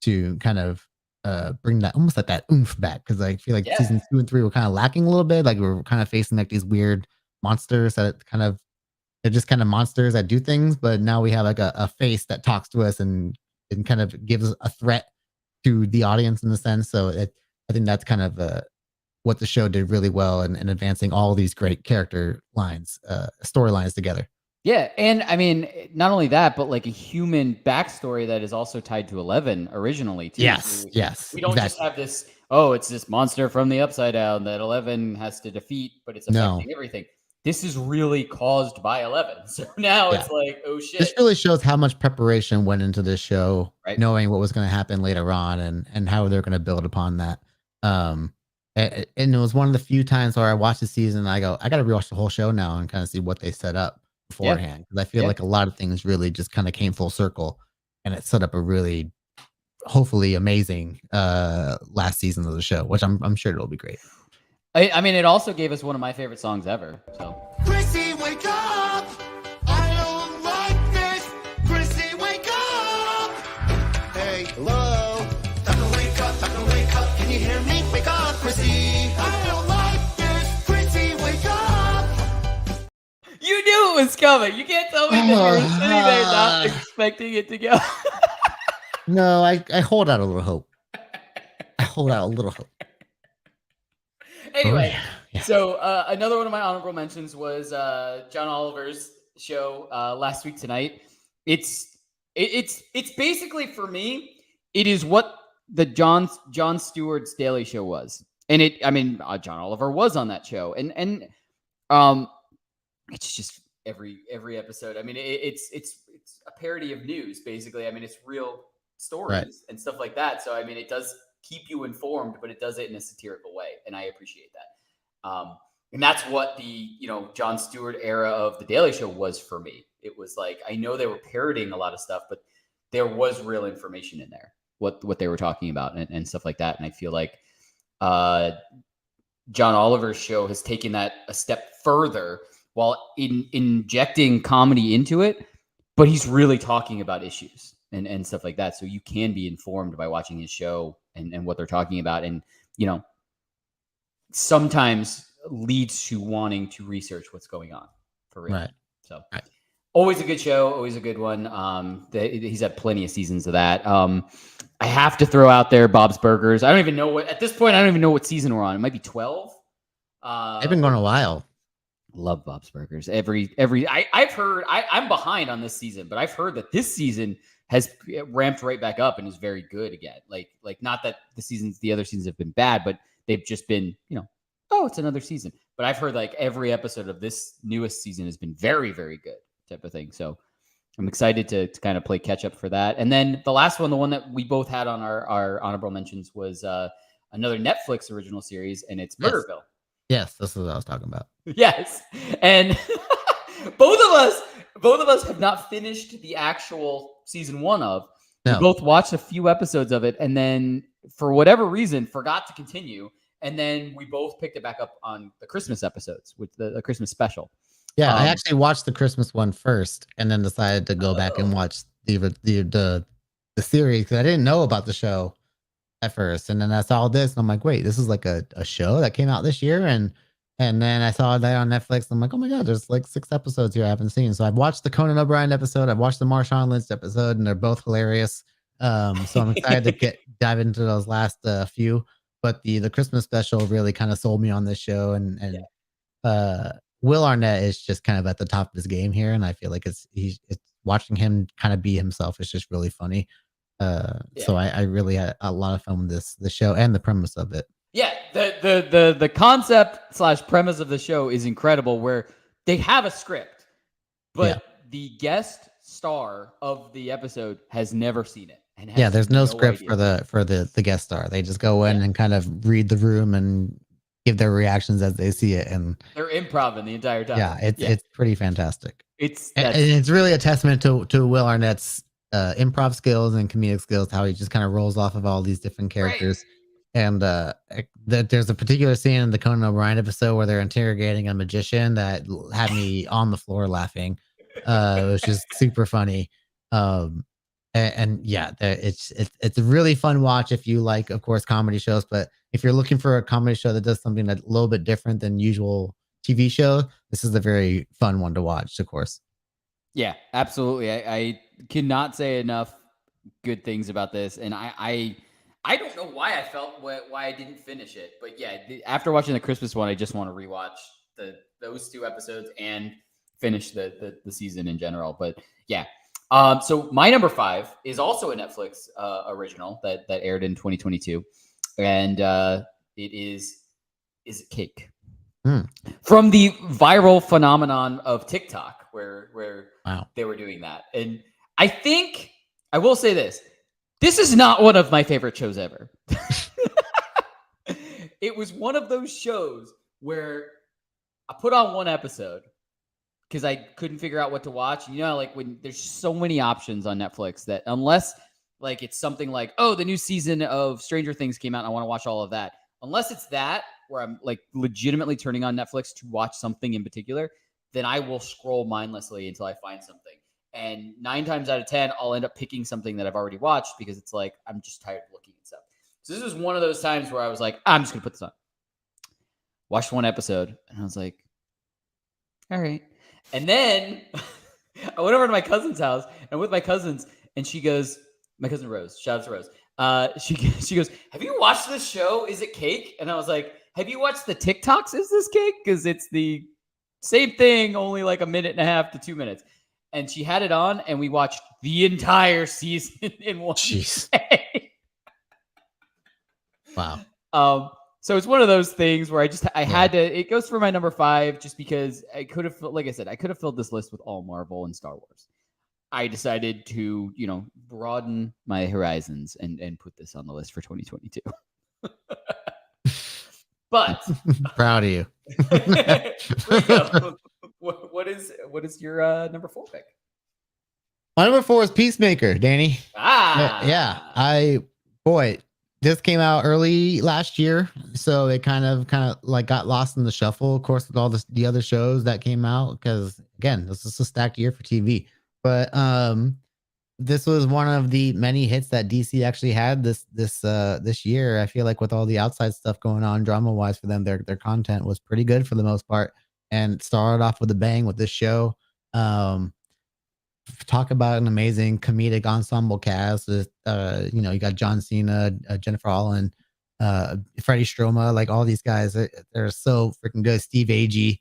to kind of bring that almost like that oomph back, because I feel like season 2 and 3 were kind of lacking a little bit. Like we were kind of facing like these weird monsters they're just kind of monsters that do things, but now we have like a face that talks to us and kind of gives a threat to the audience in a sense. So I think that's kind of what the show did really well in advancing all these great character lines, storylines together. Yeah, and I mean, not only that, but like a human backstory that is also tied to 11 originally too. Yes, yes. We don't just have this, it's this monster from the Upside Down that 11 has to defeat, but it's affecting everything. This is really caused by 11. So now it's like, oh shit. This really shows how much preparation went into this show, knowing what was going to happen later on and how they're going to build upon that. And it was one of the few times where I watched the season and I go, I got to rewatch the whole show now and kind of see what they set up beforehand, because I feel like a lot of things really just kind of came full circle, and it set up a really hopefully amazing last season of the show, which I'm sure it'll be great. I mean, it also gave us one of my favorite songs ever. So Chrissy, wake up! I don't like this. Chrissy, wake up! Hey, hello? Time to wake up, time to wake up. Can you hear me? Wake up, Chrissy! I don't like this. Chrissy, wake up! You knew it was coming. You can't tell me that you were sitting there not expecting it to go. No, I hold out a little hope. Anyway, so another one of my honorable mentions was John Oliver's show last week tonight. It's basically, for me, it is what the Jon Stewart's Daily Show was, and John Oliver was on that show, and it's just every episode. I mean, it's a parody of news, basically. I mean, it's real stories and stuff like that. So I mean, it does keep you informed, but it does it in a satirical way, and I appreciate that. And that's what the Jon Stewart era of the Daily Show was for me. It was like, I know they were parodying a lot of stuff, but there was real information in there, what they were talking about and stuff like that. And I feel like John Oliver's show has taken that a step further while injecting comedy into it, but he's really talking about issues and stuff like that. So you can be informed by watching his show and what they're talking about. And, sometimes leads to wanting to research what's going on for real. Right. So always a good show. Always a good one. He's had plenty of seasons of that. I have to throw out there Bob's Burgers. At this point, I don't even know what season we're on. It might be 12. I've been going a while. Love Bob's Burgers. I've heard, I'm behind on this season, but I've heard that this season has ramped right back up and is very good again. Like not that the other seasons have been bad, but they've just been, it's another season. But I've heard like every episode of this newest season has been very, very good type of thing. So I'm excited to kind of play catch up for that. And then the last one, the one that we both had on our honorable mentions, was another Netflix original series, and it's Murderville. Yes, this is what I was talking about. Yes, and both of us have not finished the actual season 1 of. We No. both watched a few episodes of it, and then for whatever reason forgot to continue. And then we both picked it back up on the Christmas episodes with the Christmas special. Yeah, I actually watched the Christmas one first, and then decided to go back and watch the series because I didn't know about the show at first, and then I saw this, and I'm like, wait, this is like a show that came out this year, and then I saw that on Netflix. And I'm like, oh my god, there's like 6 episodes here I haven't seen. So I've watched the Conan O'Brien episode, I've watched the Marshawn Lynch episode, and they're both hilarious. So I'm excited to dive into those last few. But the Christmas special really kind of sold me on this show, and Will Arnett is just kind of at the top of his game here, and I feel like it's watching him kind of be himself is just really funny. So I really had a lot of fun with the show and the premise of it. Yeah, the concept / premise of the show is incredible, where they have a script, but the guest star of the episode has never seen it. And has there's no script idea. for the guest star. They just go in and kind of read the room and give their reactions as they see it, and they're improv the entire time. Yeah, it's pretty fantastic. And it's really a testament to Will Arnett's improv skills and comedic skills, how he just kind of rolls off of all these different characters. Right. And there's a particular scene in the Conan O'Brien episode where they're interrogating a magician that had me on the floor laughing. It was just super funny. It's a really fun watch if you like, of course, comedy shows. But if you're looking for a comedy show that does something that's a little bit different than usual TV show, this is a very fun one to watch, of course. Yeah, absolutely. I cannot say enough good things about this, and I don't know why I felt why I didn't finish it, but yeah, after watching the Christmas one, I just want to rewatch those 2 episodes and finish the season in general. But yeah. So my number 5 is also a Netflix original that aired in 2022, and it is it Cake? From the viral phenomenon of TikTok, where they were doing that. And I think I will say this is not one of my favorite shows ever. It was one of those shows where I put on one episode because I couldn't figure out what to watch. You know, like when there's so many options on Netflix that unless like it's something like, oh, the new season of Stranger Things came out and I want to watch all of that. Unless it's that where I'm like legitimately turning on Netflix to watch something in particular, then I will scroll mindlessly until I find something. And 9 times out of 10, I'll end up picking something that I've already watched because it's like, I'm just tired of looking at stuff. So this was one of those times where I was like, I'm just going to put this on. Watched one episode and I was like, all right. And then I went over to my cousin's house and with my cousins, and she goes, my cousin Rose, shout out to Rose. She goes, have you watched this show? Is it Cake? And I was like, have you watched the TikToks? Is this Cake? Because it's the same thing, only like 1.5 to 2 minutes. And she had it on, and we watched the entire season in one day. Wow. So it's one of those things where I had to. It goes for my number 5 just because I could have, like I said, I could have filled this list with all Marvel and Star Wars. I decided to, broaden my horizons and put this on the list for 2022. But proud of you. Rico, what is your number 4 pick? My number 4 is Peacemaker, Danny. This came out early last year, so it kind of like got lost in the shuffle, of course, with all the other shows that came out. Because again, this is a stacked year for TV. But this was one of the many hits that DC actually had this year. I feel like with all the outside stuff going on, drama wise for them, their content was pretty good for the most part, and started off with a bang with this show. Talk about an amazing comedic ensemble cast. You got John Cena, Jennifer Holland, Freddie Stroma, like all these guys. They're so freaking good. Steve Agee.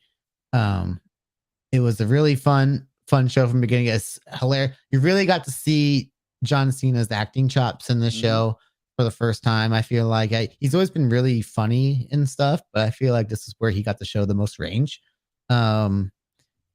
It was a really fun show from the beginning. It's hilarious. You really got to see John Cena's acting chops in this show for the first time. I feel like he's always been really funny and stuff, but I feel like this is where he got to show the most range.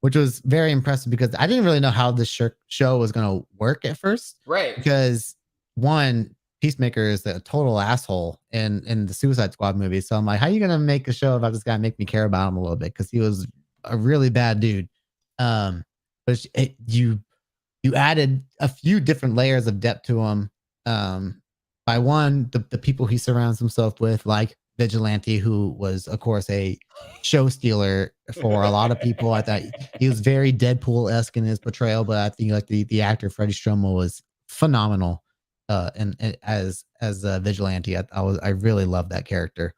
Which was very impressive because I didn't really know how this show was going to work at first. Right. Because one, Peacemaker is a total asshole in the Suicide Squad movie. So I'm like, how are you gonna make a show about this guy and make me care about him a little bit? Because he was a really bad dude. But you added a few different layers of depth to him. By one, the people he surrounds himself with, like Vigilante, who was, of course, a show stealer for a lot of people. I thought he was very Deadpool-esque in his portrayal, but I think like the actor Freddie Stroma was phenomenal. And as a Vigilante, I really loved that character.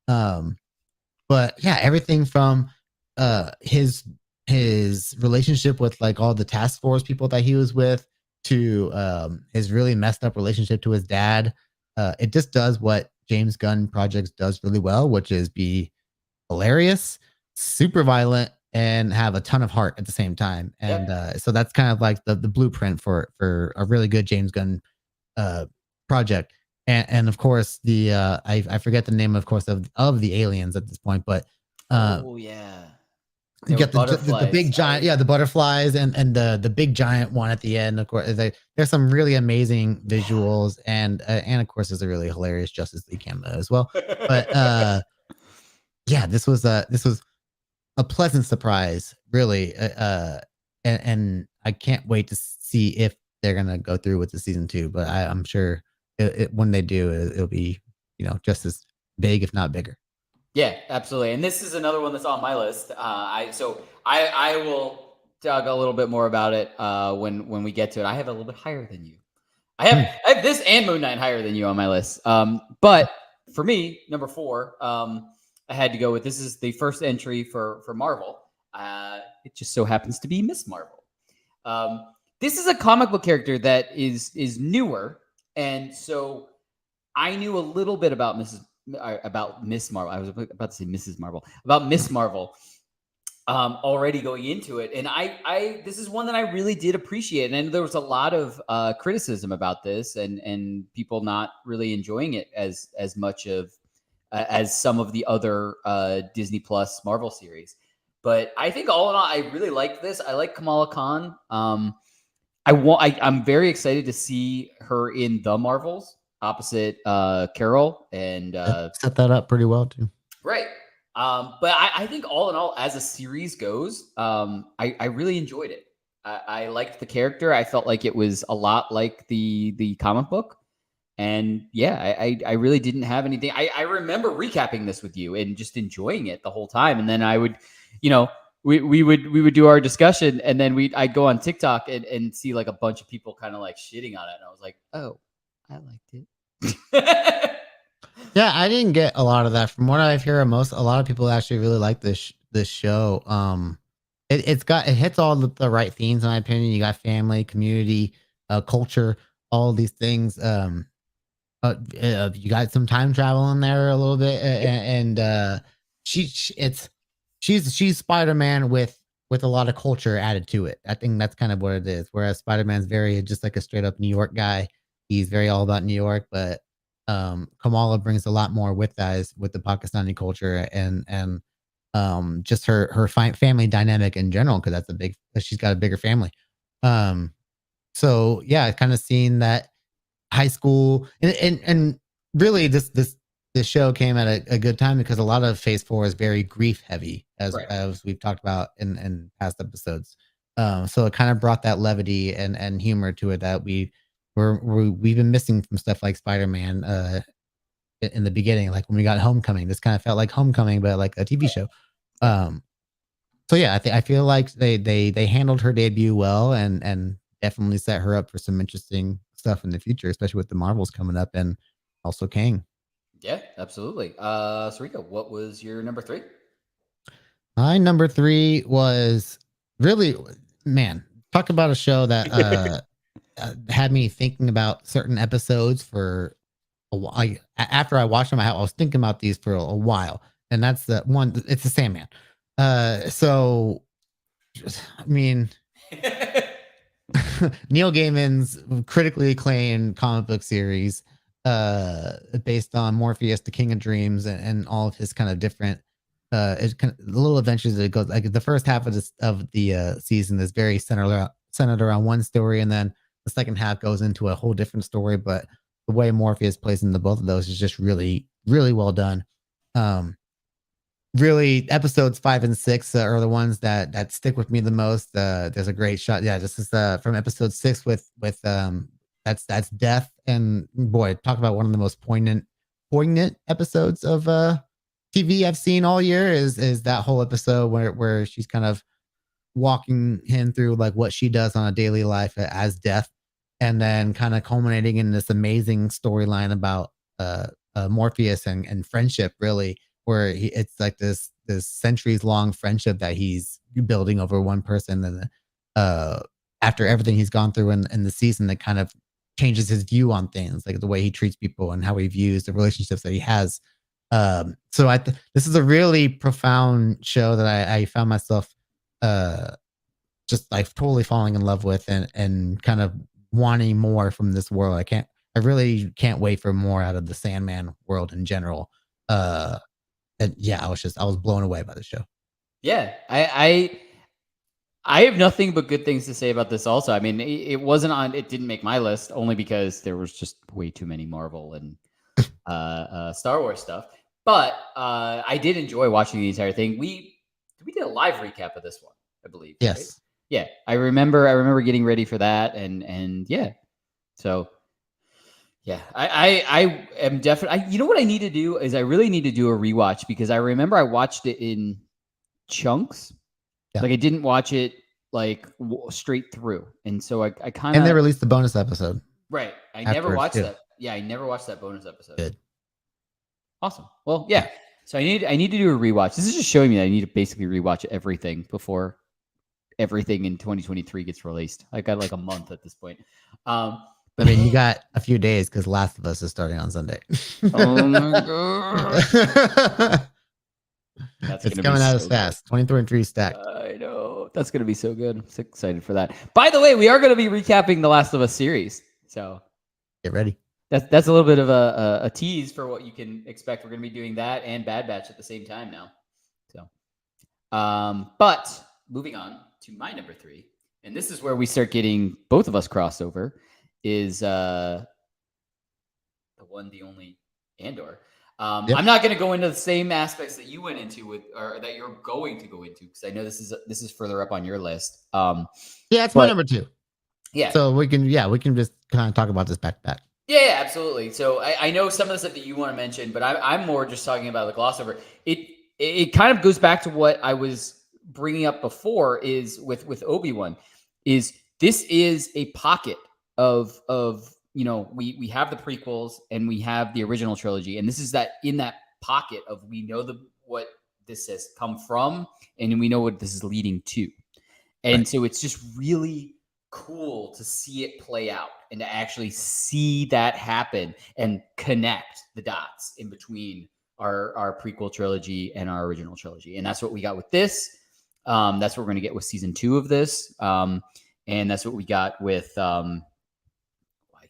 But yeah, everything from his relationship with like all the task force people that he was with to his really messed up relationship to his dad. It just does what James Gunn projects does really well, which is be hilarious, super violent, and have a ton of heart at the same time. And so that's kind of like the blueprint for a really good James Gunn project. And of course the I forget the name, of course, of the aliens at this point, but oh yeah, you get the big giant, the butterflies and the big giant one at the end. Of course, there's some really amazing visuals, and of course, there's a really hilarious Justice League cameo as well. But yeah, this was a pleasant surprise, really, and I can't wait to see if they're gonna go through with the season 2. But I'm sure when they do, it'll be just as big, if not bigger. Yeah, absolutely. And this is another one that's on my list. I will talk a little bit more about it when we get to it. I have a little bit higher than you. I have this and Moon Knight higher than you on my list. But for me, number 4, I had to go with, this is the first entry for Marvel. It just so happens to be Miss Marvel. This is a comic book character that is newer, and so I knew a little bit about Miss Marvel. I was about to say Mrs. Marvel. About Miss Marvel already going into it. And I this is one that I really did appreciate. And there was a lot of criticism about this and people not really enjoying it as much of as some of the other Disney Plus Marvel series. But I think all in all, I really liked this. I like Kamala Khan. I'm very excited to see her in the Marvels opposite Carol, and set that up pretty well too. Right. But I think all in all, as a series goes, I really enjoyed it. I liked the character. I felt like it was a lot like the comic book. And yeah, I really didn't have anything. I remember recapping this with you and just enjoying it the whole time. And then I would, we would do our discussion, and then I'd go on TikTok and see like a bunch of people kind of like shitting on it. And I was like, oh, I liked it. Yeah, I didn't get a lot of that. From what I've heard, a lot of people actually really like this show. It hits all the right themes in my opinion. You got family, community, culture, all these things. You got some time travel in there a little bit, and she's Spider-Man with a lot of culture added to it. I think that's kind of what it is. Whereas Spider-Man's very just like a straight up New York guy. He's very all about New York, but Kamala brings a lot more with that, with the Pakistani culture and just her family dynamic in general, because she's got a bigger family. So yeah, kind of seeing that high school and really this show came at a good time, because a lot of Phase 4 is very grief heavy, as we've talked about in past episodes. So it kind of brought that levity and humor to it that we've been missing from stuff like Spider-Man in the beginning, like when we got Homecoming. This kind of felt like Homecoming, but like a TV show. So yeah, I feel like they handled her debut well and definitely set her up for some interesting stuff in the future, especially with the Marvels coming up and also Kang. Yeah, absolutely. So Rico, what was your number 3? My number 3 was really, man, talk about a show that had me thinking about certain episodes for a while. After I watched them, I was thinking about these for a while, and that's the one. It's the Sandman. So, I mean, Neil Gaiman's critically acclaimed comic book series, based on Morpheus, the King of Dreams, and all of his kind of different it's kind of little adventures that it goes. Like the first half of the season is very centered around one story, and then the second half goes into a whole different story. But the way Morpheus plays into both of those is just really, really well done. Um, really, episodes 5 and 6 are the ones that stick with me the most. There's a great shot. Yeah, this is from episode 6 with that's death, and boy, talk about one of the most poignant episodes of TV I've seen all year is that whole episode where she's kind of walking him through like what she does on a daily life as death, and then kind of culminating in this amazing storyline about Morpheus and friendship, really, where it's like this centuries long friendship that he's building over one person, and after everything he's gone through in the season, that kind of changes his view on things, like the way he treats people and how he views the relationships that he has. So this is a really profound show that I found myself uh just like totally falling in love with, and kind of wanting more from this world. I really can't wait for more out of the Sandman world in general. Uh and yeah, I was blown away by the show. Yeah, I have nothing but good things to say about this. Also, I mean, it wasn't on. It didn't make my list only because there was just way too many Marvel and Star Wars stuff. But I did enjoy watching the entire thing. We did a live recap of this one, I believe. Yes. Right? Yeah, I remember getting ready for that, and yeah, so yeah, I am definitely. You know what I need to do is I really need to do a rewatch, because I remember I watched it in chunks. Yeah. Like I didn't watch it like straight through, and so I kind And they of released the bonus episode. right. I never afterwards, watched too. that. Yeah, I never watched that bonus episode. Good. Awesome. Well, yeah. So I need to do a rewatch. This is just showing me that I need to basically rewatch everything before everything in 2023 gets released. I got like a month at this point. I mean, you got a few days because Last of Us is starting on Sunday. Oh my god. It's coming out as fast. 23 stacked. I know. That's going to be so good. I'm so excited for that. By the way, we are going to be recapping the Last of Us series. So get ready. That's a little bit of a tease for what you can expect. We're going to be doing that and Bad Batch at the same time now. So, but moving on to my number 3, and this is where we start getting both of us crossover, is the one, the only, Andor. Yep. I'm not going to go into the same aspects that you went into or that you're going to go into, because I know this is further up on your list. Yeah, it's my number 2. Yeah. So we can just kind of talk about this back to back. Yeah, absolutely. So I know some of the stuff that you want to mention, but I'm more just talking about the gloss over. It kind of goes back to what I was bringing up before, is with Obi-Wan, is this is a pocket of we have the prequels and we have the original trilogy, and this is that in that pocket of, we know what this has come from, and we know what this is leading to, and right. So it's just really cool to see it play out and to actually see that happen and connect the dots in between our prequel trilogy and our original trilogy. And that's what we got with this. That's what we're going to get with season 2 of this. And that's what we got with, why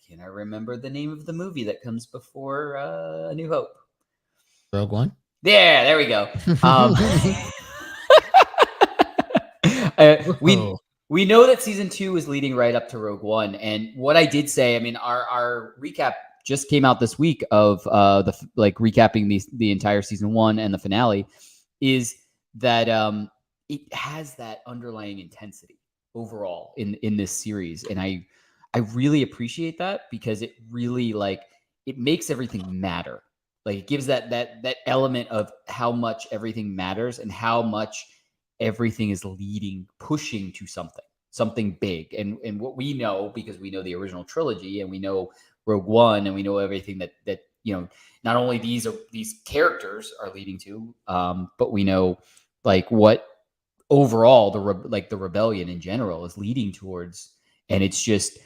can't I remember the name of the movie that comes before A New Hope? Rogue One? Yeah, there we go. We know that season 2 is leading right up to Rogue One. And what I did say, I mean, our recap just came out this week of recapping the entire season 1 and the finale, is that it has that underlying intensity overall in this series. And I really appreciate that, because it really it makes everything matter. Like it gives that element of how much everything matters and how much everything is pushing to something big. And what we know, because we know the original trilogy and we know Rogue One and we know everything that not only these characters are leading to, but we know what overall the rebellion in general is leading towards. And it's just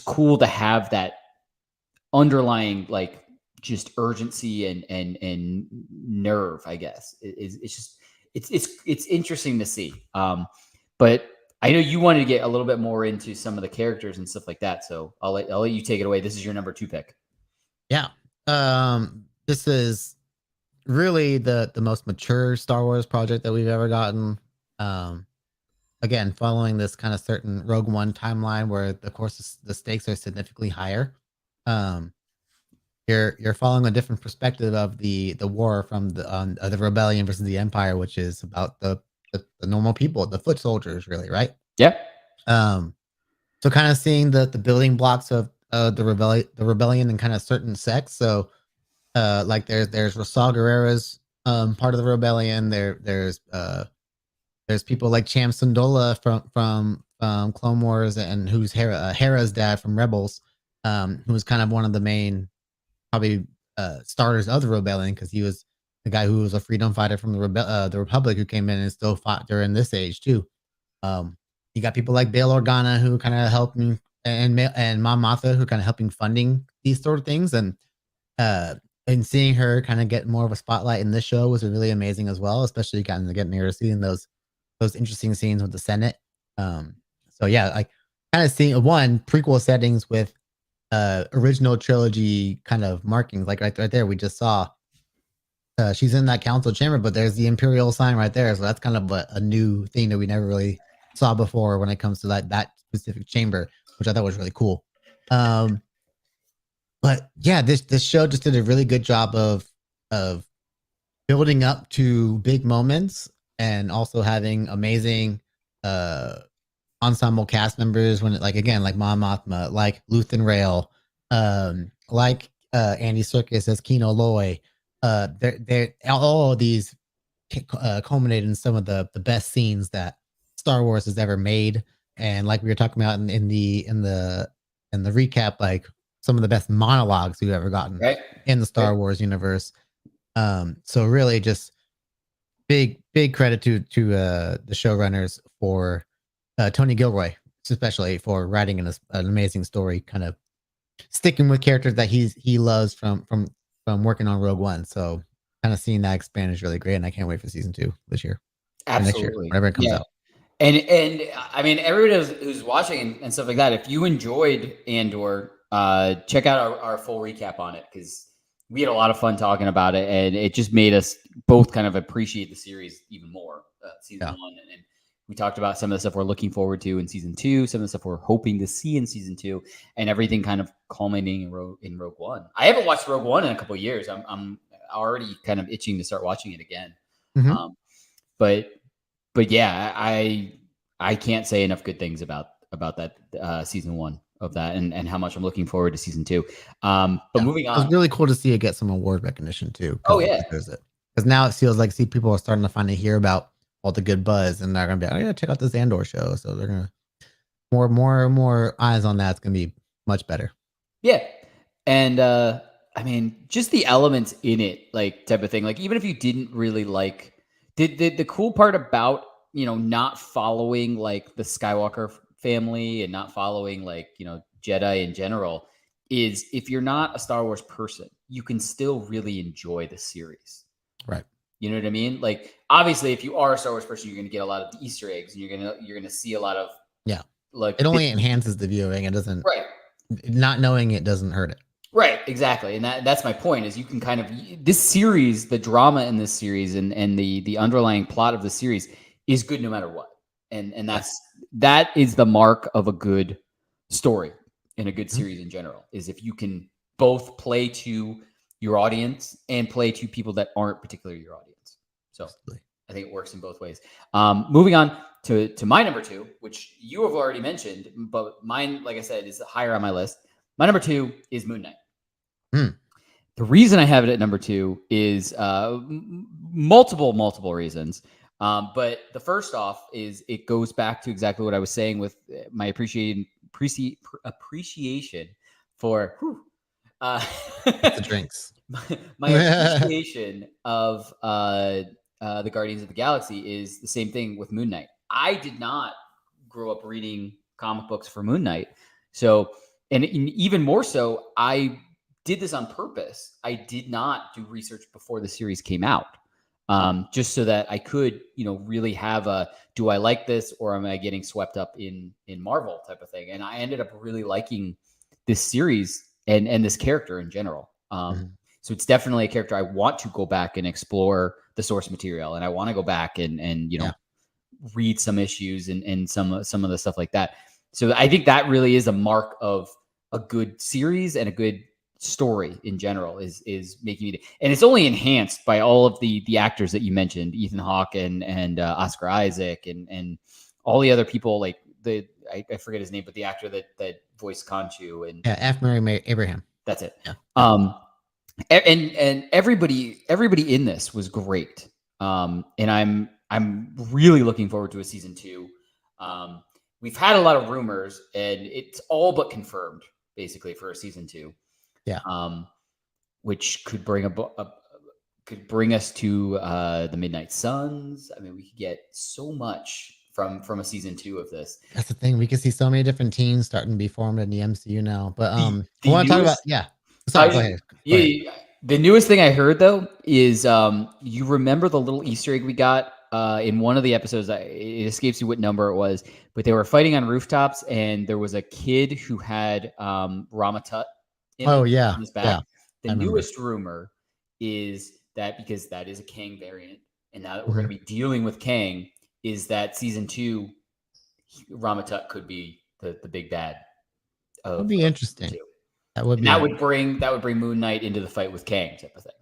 cool to have that underlying just urgency and nerve, I guess. It's interesting to see. But I know you wanted to get a little bit more into some of the characters and stuff like that. So I'll let you take it away. This is your number 2 pick. Yeah. This is really the most mature Star Wars project that we've ever gotten. Again, following this kind of certain Rogue One timeline where, of course, the stakes are significantly higher. you're following a different perspective of the war from the rebellion versus the empire, which is about the normal people, the foot soldiers, really, right? Yeah. Um, so kind of seeing the building blocks of the rebellion and kind of certain sects. So like there's Rasul Guerrera's part of the rebellion. There's people like Cham Sundola from Clone Wars, and who's Hera's dad from Rebels, who was kind of one of the main probably starters of the rebellion, because he was the guy who was a freedom fighter from the Republic, who came in and still fought during this age too. You got people like Bail Organa, who kind of helping, and Mom Martha, who kind of helping funding these sort of things, uh and seeing her kind of get more of a spotlight in this show was really amazing as well, especially getting her seeing those interesting scenes with the Senate. So yeah, like kind of seeing one prequel settings with original trilogy kind of markings, like right there we just saw she's in that council chamber, but there's the Imperial sign right there, so that's kind of a new thing that we never really saw before when it comes to that specific chamber, which I thought was really cool. But yeah, this show just did a really good job of building up to big moments, and also having amazing ensemble cast members, when like again, like Mon Mothma, like Luthen Rail, like Andy Serkis as Kino Loy. They're all of these culminated in some of the best scenes that Star Wars has ever made. And like we were talking about in the recap, like some of the best monologues we've ever gotten in the Star Wars universe. So really just big credit to the showrunners, for Tony Gilroy especially, for writing an amazing story, kind of sticking with characters that he loves from working on Rogue One. So kind of seeing that expand is really great, and I can't wait for season 2 this year. Absolutely. Next year, whenever it comes out. And I mean, everybody who's watching and stuff like that, if you enjoyed Andor, check out our full recap on it, because we had a lot of fun talking about it, and it just made us both kind of appreciate the series even more. Season 1, and we talked about some of the stuff we're looking forward to in season 2, some of the stuff we're hoping to see in season 2, and everything kind of culminating in Rogue One. I haven't watched Rogue One in a couple of years. I'm already kind of itching to start watching it again. Mm-hmm. But yeah, I can't say enough good things about that season 1 of that, and how much I'm looking forward to season 2. But moving on, it was really cool to see it get some award recognition too. Oh yeah, because now it feels like people are starting to finally hear about all the good buzz, and they're gonna be like, oh yeah, check out this Andor show. So they're gonna more eyes on that. It's gonna be much better. Yeah, and I mean, just the elements in it, like type of thing. Like even if you didn't really like. The cool part about, not following like the Skywalker family, and not following like, Jedi in general, is if you're not a Star Wars person, you can still really enjoy the series. Right. You know what I mean? Like obviously if you are a Star Wars person, you're going to get a lot of the Easter eggs, and you're going to see a lot of, like it only enhances the viewing. It doesn't, not knowing it doesn't hurt it. Right, exactly. And that's my point, is you can kind of, this series, the drama in this series, and the underlying plot of the series is good no matter what. And that is the mark of a good story and a good series in general, is if you can both play to your audience and play to people that aren't particularly your audience. So I think it works in both ways. Moving on to my number 2, which you have already mentioned, but mine, like I said, is higher on my list. My number 2 is Moon Knight. The reason I have it at number 2 is multiple reasons. But the first off is it goes back to exactly what I was saying with my appreciation for the drinks. My appreciation of the Guardians of the Galaxy is the same thing with Moon Knight. I did not grow up reading comic books for Moon Knight. So, and even more so, I did this on purpose. I did not do research before the series came out, just so that I could, really have a, do I like this, or am I getting swept up in Marvel type of thing? And I ended up really liking this series and this character in general. So it's definitely a character I want to go back and explore the source material, and I want to go back and read some issues and some of the stuff like that. So I think that really is a mark of a good series and a good story in general is making me, and it's only enhanced by all of the actors that you mentioned, Ethan Hawke and Oscar Isaac and all the other people, like I forget his name, but the actor that voiced Khonshu, and Yeah, F. Murray Abraham. that's it. Yeah. And everybody in this was great. And I'm really looking forward to a season 2. We've had a lot of rumors, and it's all but confirmed, basically, for a season 2. Yeah. Which could bring could bring us to the Midnight Suns. I mean, we could get so much from a season 2 of this. That's the thing. We can see so many different teams starting to be formed in the MCU now. But I want the to talk about newest- Sorry, go ahead. Go ahead. Yeah, the newest thing I heard though is you remember the little Easter egg we got in one of the episodes. It escapes you what number it was, but they were fighting on rooftops, and there was a kid who had Ramatut Oh yeah, on his back. yeah. The newest rumor is that, because that is a Kang variant, and now that we're going to be dealing with Kang, is that season 2 Ramatut could be the big bad. That would be interesting. That would bring Moon Knight into the fight with Kang, type of thing.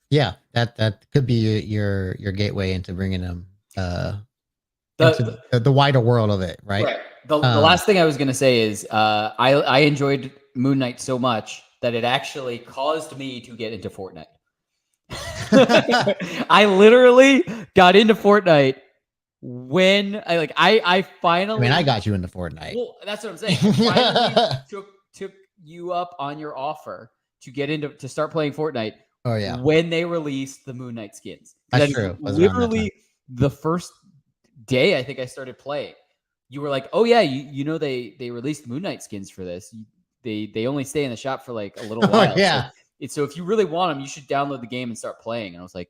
Yeah. That could be your gateway into bringing him into the wider world of it, right? Right. The last thing I was going to say is I enjoyed Moon Knight so much that it actually caused me to get into Fortnite. I literally got into Fortnite when I finally. I mean, I got you into Fortnite. Well, that's what I'm saying. I finally took you up on your offer to start playing Fortnite. Oh yeah. When they released the Moon Knight skins. That's true. Literally the first day I think I started playing, you were like, "Oh yeah, you know they released Moon Knight skins for this. They only stay in the shop for like a little while." Yeah. So if you really want them, you should download the game and start playing. And I was like,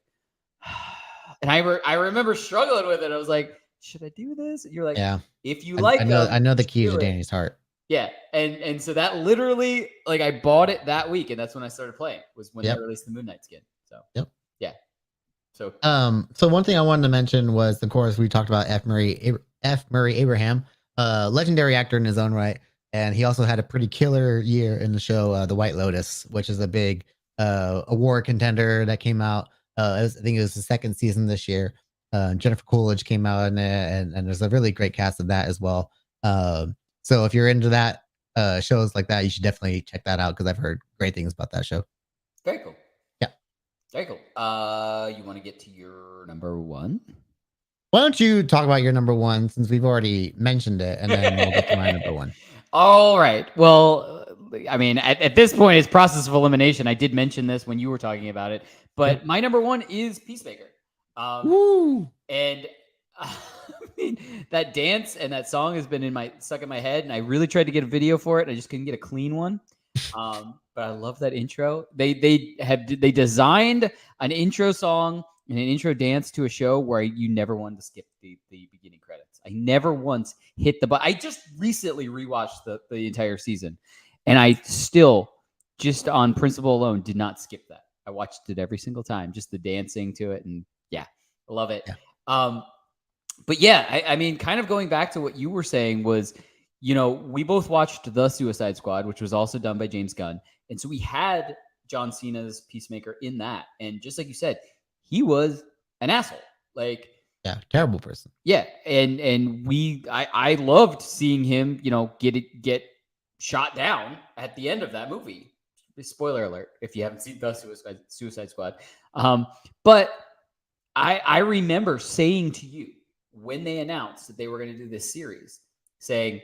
and I remember struggling with it. I was like, should I do this? And you're like, yeah. If you I know the key to Danny's heart. Yeah, and so that literally, like, I bought it that week, and that's when I started playing. Was when they released the Moon Knight skin. So yeah. So one thing I wanted to mention was, of course, we talked about F. Murray Abraham, legendary actor in his own right, and he also had a pretty killer year in the show The White Lotus, which is a big award contender that came out. I think it was the second season this year. Jennifer Coolidge came out in it, and there's a really great cast of that as well. So if you're into that shows like that, you should definitely check that out, because I've heard great things about that show. Very cool. Yeah. Very cool. You want to get to your number 1? Why don't you talk about your number 1, since we've already mentioned it, and then we'll get to my number 1. All right. Well, I mean, at this point, it's process of elimination. I did mention this when you were talking about it, but my number 1 is Peacemaker. Woo! And I mean, that dance and that song has been stuck in my head, and I really tried to get a video for it. I just couldn't get a clean one. But I love that intro. They designed an intro song and an intro dance to a show where you never wanted to skip the beginning credits. I never once hit the button. I just recently rewatched the entire season, and I still, just on principle alone, did not skip that. I watched it every single time, just the dancing to it, and yeah, I love it. Yeah. But yeah, I mean, kind of going back to what you were saying was, we both watched The Suicide Squad, which was also done by James Gunn. And so we had John Cena's Peacemaker in that. And just like you said, he was an asshole. Like, yeah, terrible person. Yeah. And I loved seeing him, get shot down at the end of that movie. Spoiler alert, if you haven't seen The Suicide Squad. But I remember saying to you, when they announced that they were going to do this series, saying,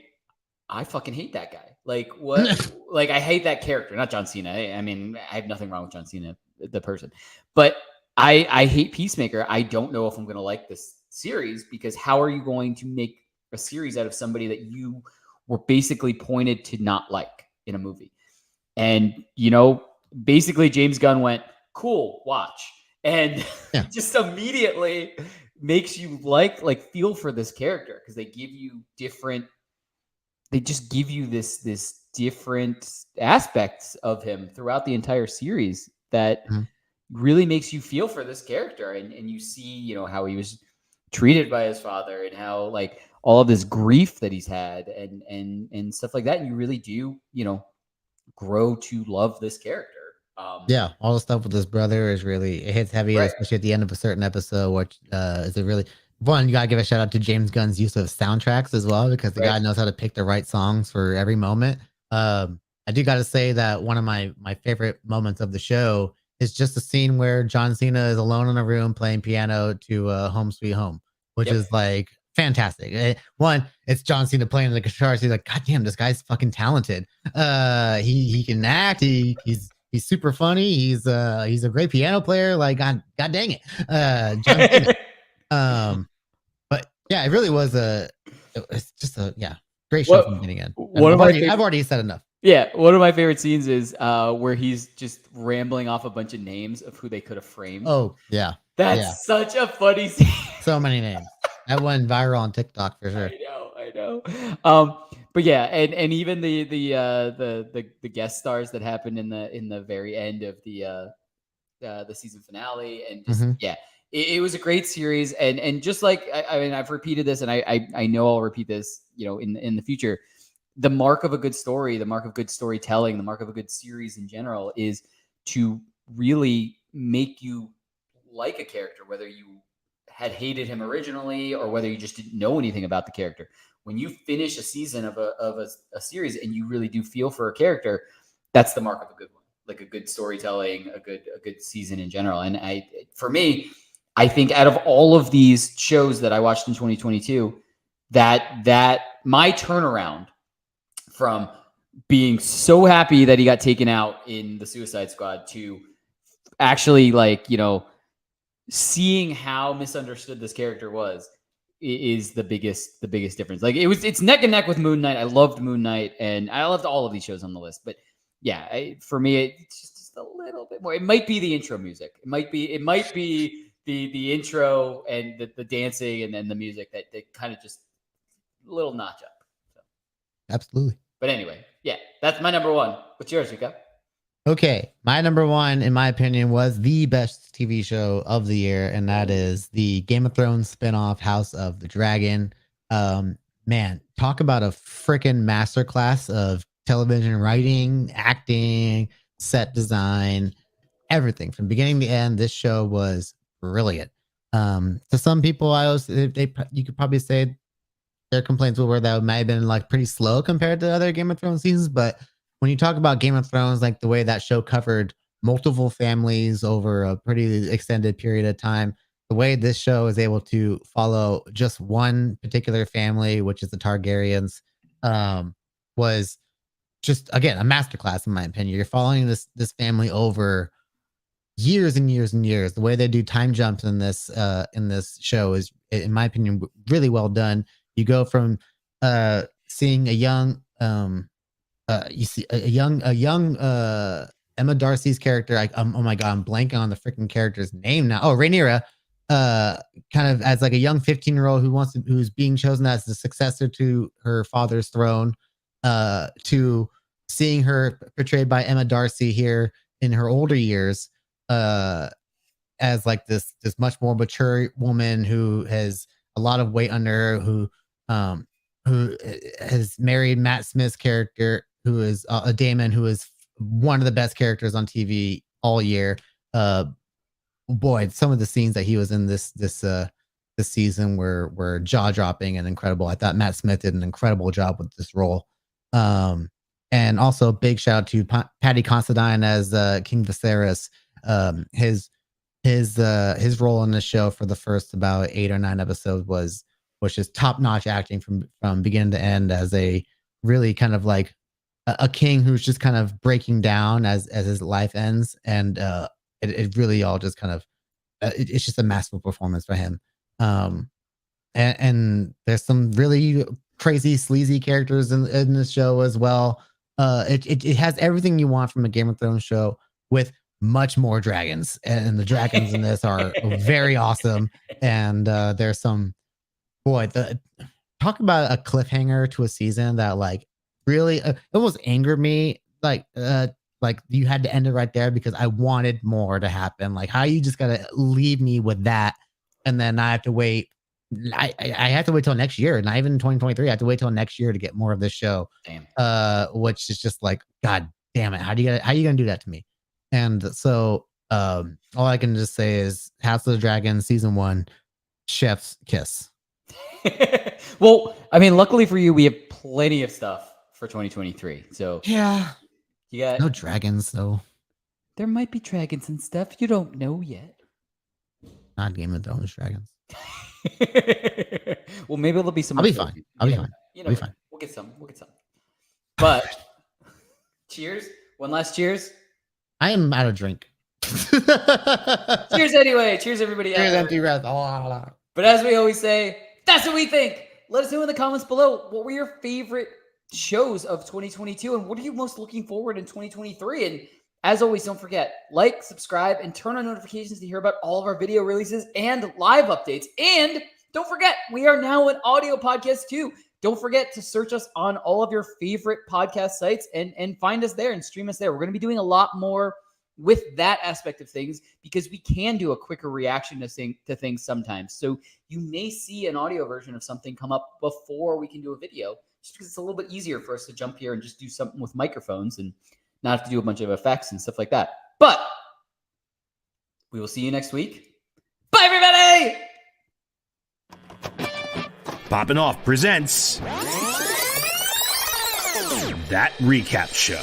I fucking hate that guy. Like, what? Like, I hate that character, not John Cena. I mean, I have nothing wrong with John Cena, the person, but I hate Peacemaker. I don't know if I'm going to like this series, because how are you going to make a series out of somebody that you were basically pointed to not like in a movie? And, basically James Gunn went, cool, watch. And just immediately makes you feel for this character, because they just give you this different aspects of him throughout the entire series that really makes you feel for this character, and you see how he was treated by his father, and how all of this grief that he's had, and stuff like that, and you really do grow to love this character. Yeah, all the stuff with his brother is really it hits heavy, Right. especially at the end of a certain episode, which is a really one, you gotta give a shout out to James Gunn's use of soundtracks as well, because the Right. guy knows how to pick the right songs for every moment. I do gotta say that one of my favorite moments of the show is just a scene where John Cena is alone in a room playing piano to Home Sweet Home, which Yep. is like fantastic. One, it's John Cena playing the guitar. So he's like, God damn, this guy's fucking talented. He can act. He's super funny. He's a great piano player. Like God dang it, John Cena. But yeah, it really was it's just a great show from the beginning to end. One of I've already said enough. Yeah, one of my favorite scenes is where he's just rambling off a bunch of names of who they could have framed. Oh yeah, That's such a funny scene. so many names. That went viral on TikTok for sure. I know. But yeah, and even the guest stars that happened in the very end of the season finale, and just it was a great series, and just like I mean, I've repeated this, and I know I'll repeat this, in the future. The mark of a good story, the mark of good storytelling, the mark of a good series in general is to really make you like a character, whether you had hated him originally or whether you just didn't know anything about the character. When you finish a season of a series and you really do feel for a character, that's the mark of a good one, like a good storytelling, a good season in general. And for me, I think out of all of these shows that I watched in 2022, that my turnaround from being so happy that he got taken out in the Suicide Squad to actually seeing how misunderstood this character was is the biggest difference. Like it's neck and neck with Moon Knight. I loved Moon Knight, and I loved all of these shows on the list. But yeah, for me, it's just a little bit more. It might be the intro music. It might be the intro and the dancing and then the music that kind of just a little notch up. So. Absolutely. But anyway, yeah, that's my number one. What's yours, Rico? Okay, my number one, in my opinion, was the best TV show of the year, and that is the Game of Thrones spinoff, House of the Dragon. Man, talk about a freaking masterclass of television writing, acting, set design, everything from beginning to end. This show was brilliant. To some people, you could probably say their complaints were that it might have been like pretty slow compared to other Game of Thrones seasons. But when you talk about Game of Thrones, like the way that show covered multiple families over a pretty extended period of time, the way this show is able to follow just one particular family, which is the Targaryens, was just, again, a masterclass in my opinion. You're following this family over years and years and years. The way they do time jumps in this show is, in my opinion, really well done. You go from seeing a young you see a young Emma Darcy's character. Oh my god, I'm blanking on the freaking character's name now. Oh, Rhaenyra, kind of as like a young 15-year-old who's being chosen as the successor to her father's throne, to seeing her portrayed by Emma Darcy here in her older years, as like this much more mature woman who has a lot of weight under her, who has married Matt Smith's character, who is a Damon, who is one of the best characters on TV all year. Boy, some of the scenes that he was in this season were jaw dropping and incredible. I thought Matt Smith did an incredible job with this role. And also big shout out to Paddy Considine as King Viserys. His role in the show for the first about 8 or 9 episodes was just top-notch acting from beginning to end, as a really kind of like a king who's just kind of breaking down as his life ends. And it really all just kind of it's just a masterful performance for him. And there's some really crazy sleazy characters in this show as well. It has everything you want from a Game of Thrones show, with much more dragons, and the dragons in this are very awesome. And there's some, boy, talk about a cliffhanger to a season that like really it almost angered me, like you had to end it right there, because I wanted more to happen. Like, how you just gotta leave me with that, and then I have to wait. I have to wait till next year, not even 2023. I have to wait till next year to get more of this show. Damn. Which is just like, god damn it, how you gonna do that to me? And so all I can just say is House of the Dragon season 1, chef's kiss. Well, I mean, luckily for you, we have plenty of stuff for 2023. So Yeah, you got no dragons though. there might be dragons and stuff you don't know yet. Not Game of Thrones dragons. Well, maybe there'll be some. I'll be fine. I'll be fine. You I'll know, be fine. we'll get some. We'll get some. But cheers. One last cheers. I am out of drink. Cheers anyway. Cheers, everybody. Cheers, out there. empty breath. But as we always say, that's what we think. Let us know in the comments below. What were your favorite shows of 2022? And what are you most looking forward in 2023? And as always, don't forget, like, subscribe, and turn on notifications to hear about all of our video releases and live updates. And don't forget, we are now an audio podcast too. Don't forget to search us on all of your favorite podcast sites and find us there and stream us there. We're going to be doing a lot more with that aspect of things because we can do a quicker reaction to things sometimes. So you may see an audio version of something come up before we can do a video, just because it's a little bit easier for us to jump here and just do something with microphones and not have to do a bunch of effects and stuff like that. But we will see you next week. Bye, everybody! Poppin' Off presents That Recap Show.